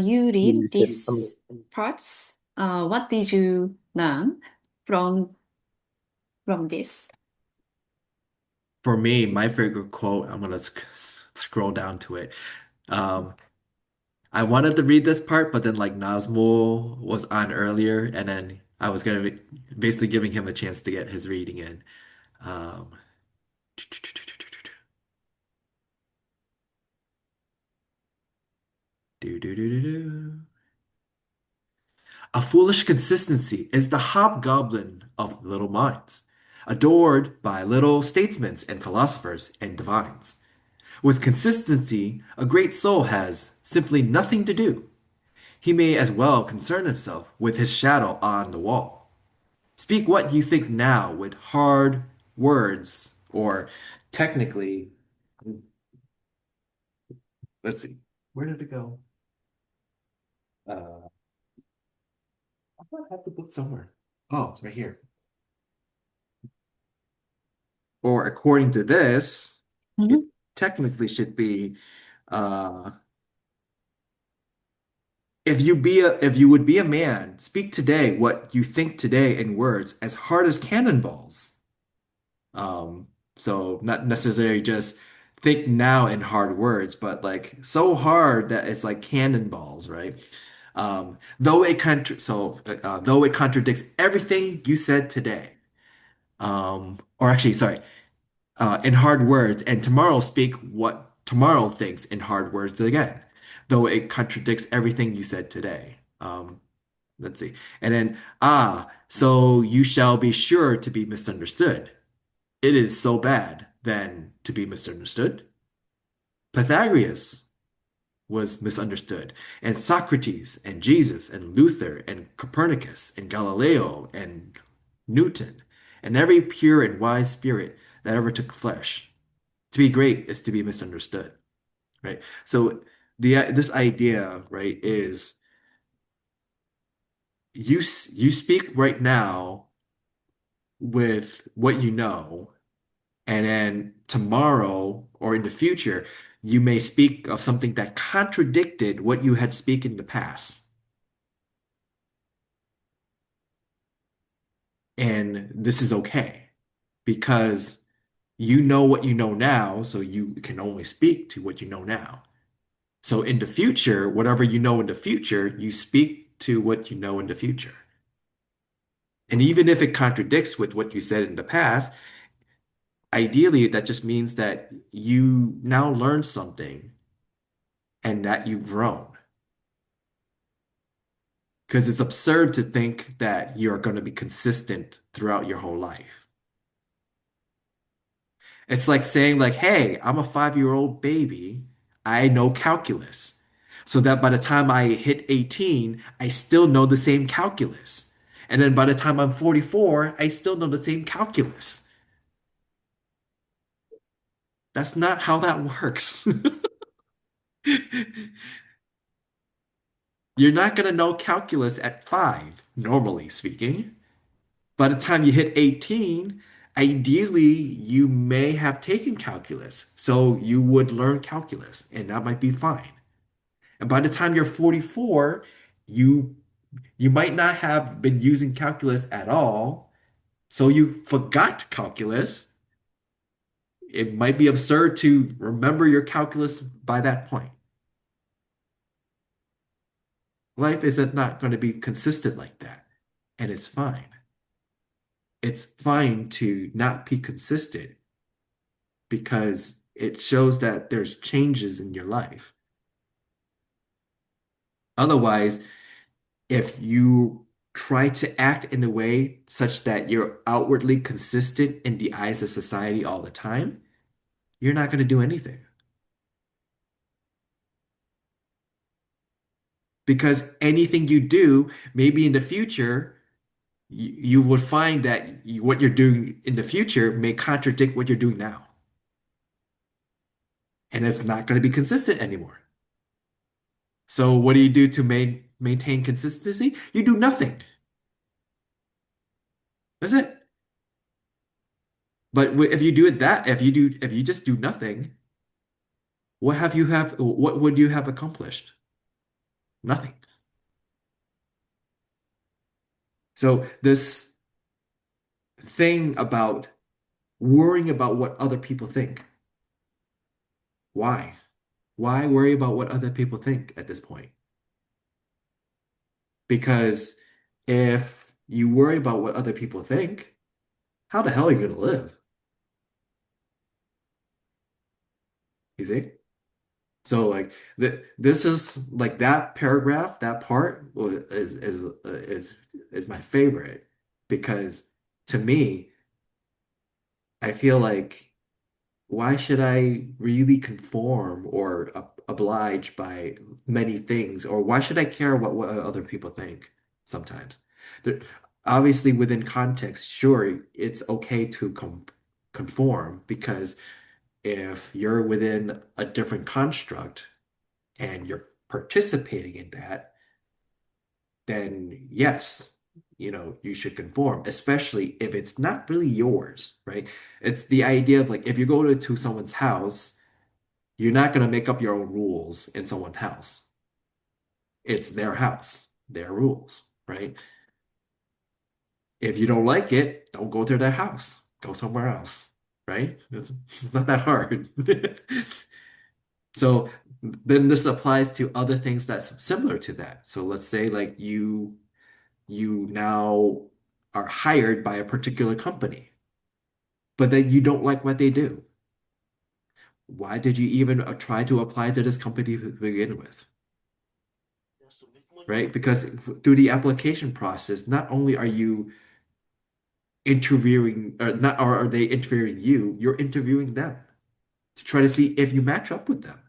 you read You said, these parts, what did you learn from this? For me, my favorite quote, I'm gonna scroll down to it. Um, I wanted to read this part, but then like Nazmul was on earlier, and then I was gonna be basically giving him a chance to get his reading in. Um, do do do do do. A foolish consistency is the hobgoblin of little minds, adored by little statesmen and philosophers and divines. With consistency, a great soul has simply nothing to do. He may as well concern himself with his shadow on the wall. Speak what you think now with hard words, or technically, let's see, where did it go? I thought I had the book somewhere. Oh, it's right here. Or according to this, it technically should be uh, if you would be a man, speak today what you think today in words as hard as cannonballs. Um, so not necessarily just think now in hard words, but like so hard that it's like cannonballs, right? Though it contradicts everything you said today. Or actually, sorry, in hard words, and tomorrow speak what tomorrow thinks in hard words again, though it contradicts everything you said today. Let's see. And then, so you shall be sure to be misunderstood. It is so bad, then, to be misunderstood. Pythagoras was misunderstood, and Socrates, and Jesus, and Luther, and Copernicus, and Galileo, and Newton, and every pure and wise spirit that ever took flesh. To be great is to be misunderstood, right? So this idea, right, is you speak right now with what you know, and then tomorrow or in the future, you may speak of something that contradicted what you had spoken in the past. And this is okay because you know what you know now, so you can only speak to what you know now. So in the future, whatever you know in the future, you speak to what you know in the future. And even if it contradicts with what you said in the past, ideally that just means that you now learn something and that you've grown. Because it's absurd to think that you're going to be consistent throughout your whole life. It's like saying like, hey, I'm a 5-year-old baby. I know calculus. So that by the time I hit 18, I still know the same calculus. And then by the time I'm 44, I still know the same calculus. That's not how that works. You're not going to know calculus at 5, normally speaking. By the time you hit 18, ideally, you may have taken calculus. So you would learn calculus, and that might be fine. And by the time you're 44, you you might not have been using calculus at all. So you forgot calculus. It might be absurd to remember your calculus by that point. Life isn't not going to be consistent like that, and it's fine. It's fine to not be consistent because it shows that there's changes in your life. Otherwise, if you try to act in a way such that you're outwardly consistent in the eyes of society all the time, you're not going to do anything. Because anything you do, maybe in the future, you would find that what you're doing in the future may contradict what you're doing now. And it's not going to be consistent anymore. So what do you do to maintain consistency? You do nothing. That's it. But if you do it that, if you just do nothing, what would you have accomplished? Nothing. So this thing about worrying about what other people think. Why? Why worry about what other people think at this point? Because if you worry about what other people think, how the hell are you going to live? You see? So like this is like that paragraph, that part is my favorite because to me, I feel like why should I really conform or oblige by many things, or why should I care what other people think sometimes? There, obviously, within context, sure, it's okay to conform because if you're within a different construct and you're participating in that, then yes, you should conform, especially if it's not really yours, right? It's the idea of like if you go to someone's house, you're not going to make up your own rules in someone's house. It's their house, their rules, right? If you don't like it, don't go to their house. Go somewhere else, right? It's not that hard. So then this applies to other things that's similar to that. So let's say like you now are hired by a particular company, but then you don't like what they do. Why did you even try to apply to this company to begin with? Right? Because through the application process, not only are you interviewing or not or are they interviewing you, you're interviewing them to try to see if you match up with them.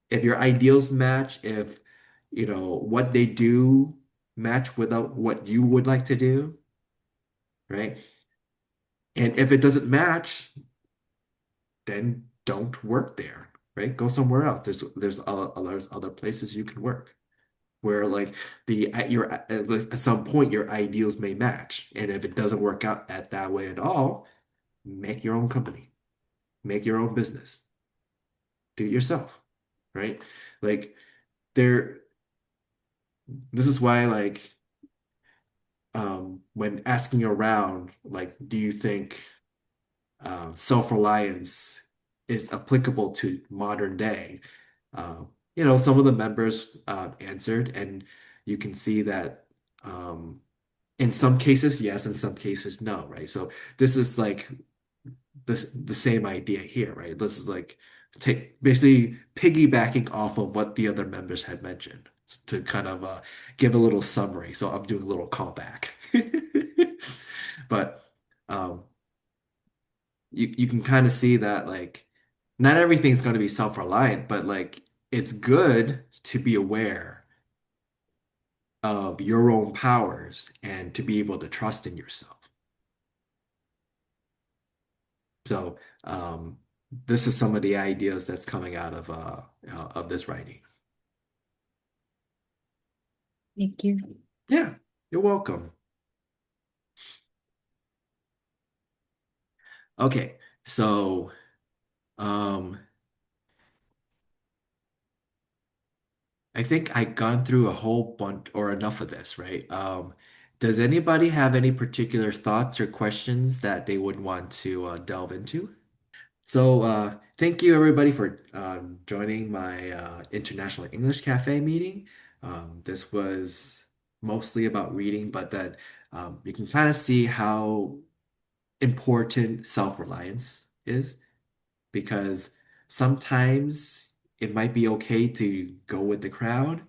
If your ideals match, if what they do match with what you would like to do, right? And if it doesn't match, then don't work there, right? Go somewhere else. There's other places you can work where like at some point your ideals may match, and if it doesn't work out at that way at all, make your own company, make your own business, do it yourself, right? Like there, this is why like when asking around, like, do you think self-reliance is applicable to modern day? Some of the members answered, and you can see that in some cases, yes, in some cases, no, right? So this is like the same idea here, right? This is like basically piggybacking off of what the other members had mentioned to kind of give a little summary. So I'm doing a little callback. But you can kind of see that like not everything's going to be self-reliant, but like it's good to be aware of your own powers and to be able to trust in yourself. So this is some of the ideas that's coming out of this writing. Thank you. Yeah, you're welcome. Okay, so I think I've gone through a whole bunch or enough of this, right? Does anybody have any particular thoughts or questions that they would want to delve into? So, thank you everybody for joining my International English Cafe meeting. This was mostly about reading, but then you can kind of see how important self-reliance is because sometimes it might be okay to go with the crowd,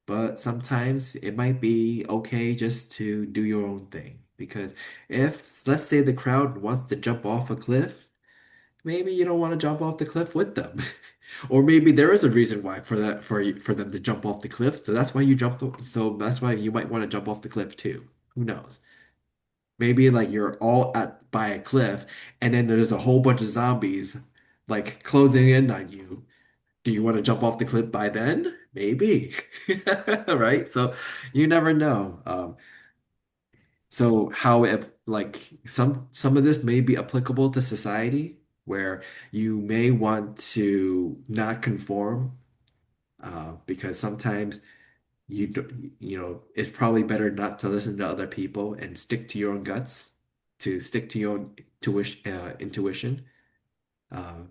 but sometimes it might be okay just to do your own thing. Because if, let's say, the crowd wants to jump off a cliff, maybe you don't want to jump off the cliff with them. Or maybe there is a reason why for that for them to jump off the cliff. So that's why you so that's why you might want to jump off the cliff too. Who knows? Maybe like you're all at by a cliff and then there's a whole bunch of zombies like closing in on you. Do you want to jump off the cliff by then? Maybe. Right? So you never know. So how it like some of this may be applicable to society where you may want to not conform because sometimes it's probably better not to listen to other people and stick to your own guts, to stick to your own intuition, uh,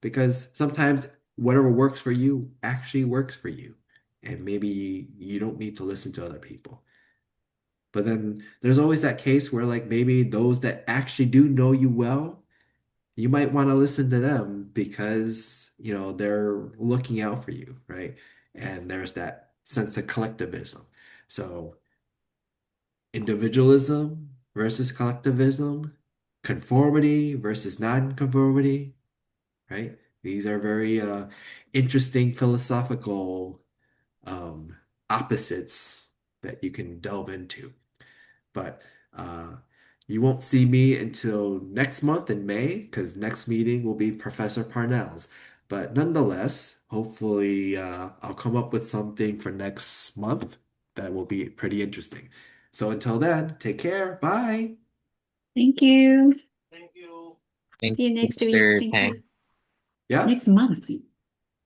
because sometimes whatever works for you actually works for you, and maybe you don't need to listen to other people. But then there's always that case where like maybe those that actually do know you well, you might want to listen to them because, they're looking out for you, right? And there's that sense of collectivism. So individualism versus collectivism, conformity versus non-conformity, right? These are very interesting philosophical opposites that you can delve into. But you won't see me until next month in May, because next meeting will be Professor Parnell's. But nonetheless, hopefully I'll come up with something for next month that will be pretty interesting. So until then, take care. Bye. Thank you. Thank you. Thank See you you, next week. Mr. Thank Tang. you. Yeah. Next month.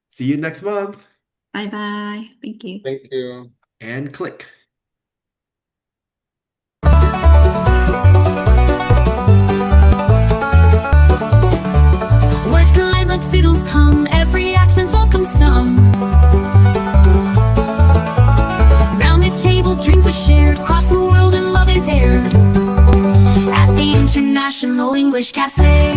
See you next month. Bye bye. Thank you. Thank you. And click. Words collide like fiddles hum, every accent's welcome some. Round the table, dreams are shared, across the world and love is aired. At the International English Cafe,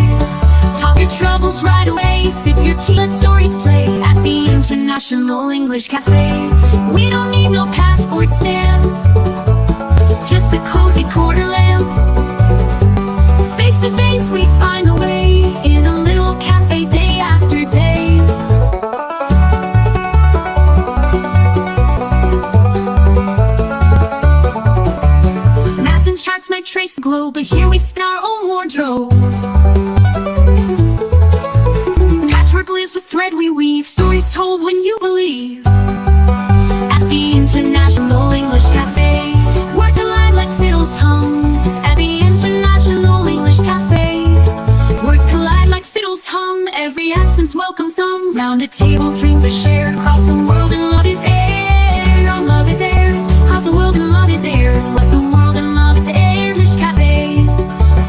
talk your troubles right away, sip your tea, let stories play. At the International English Cafe, we don't need no passport stamp, just a cozy quarter lamp. Face to face we find the way, in a little cafe day after day. Maps and charts might trace the globe, but here we spin our own wardrobe. Patchwork lives with thread we weave, stories told when you believe. At the International English Cafe, words align like fiddles hum. At the International English Cafe, words collide like fiddles hum, every accent's welcome some. Round a table, dreams are shared, across the world and love is aired. Our love is aired, across the world and love is aired. Across the world and love is aired. English Cafe,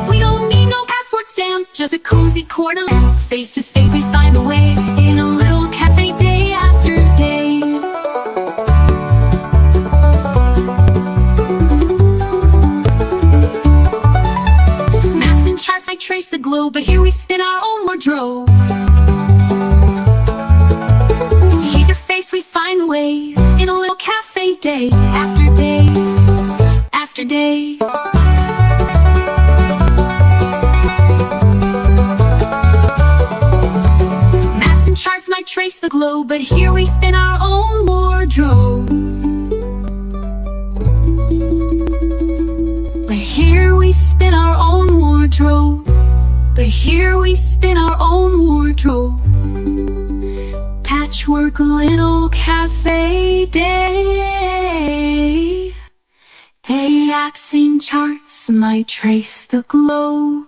we don't need no passport stamp, just a cozy quarter lamp. Face to face we find the way, in a little cafe day after day. Maps and charts might trace the globe, but here we spin our own wardrobe. day after day after day. Maps and charts might trace the globe, but here we spin our own wardrobe. But here we spin our own wardrobe. But here we spin our own wardrobe. Patchwork little cafe day. Maps and charts might trace the globe.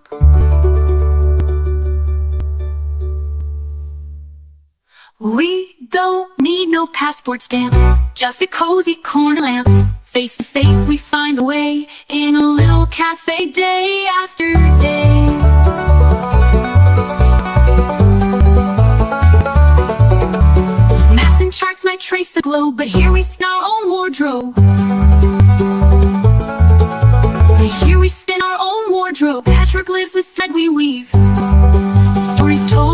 We don't need no passport stamp, just a cozy corner lamp. Face to face we find the way in a little cafe day after day. Maps and charts might trace the globe, but here we spin our own wardrobe. But here we spin our own wardrobe. Patchwork lives with thread we weave. Stories told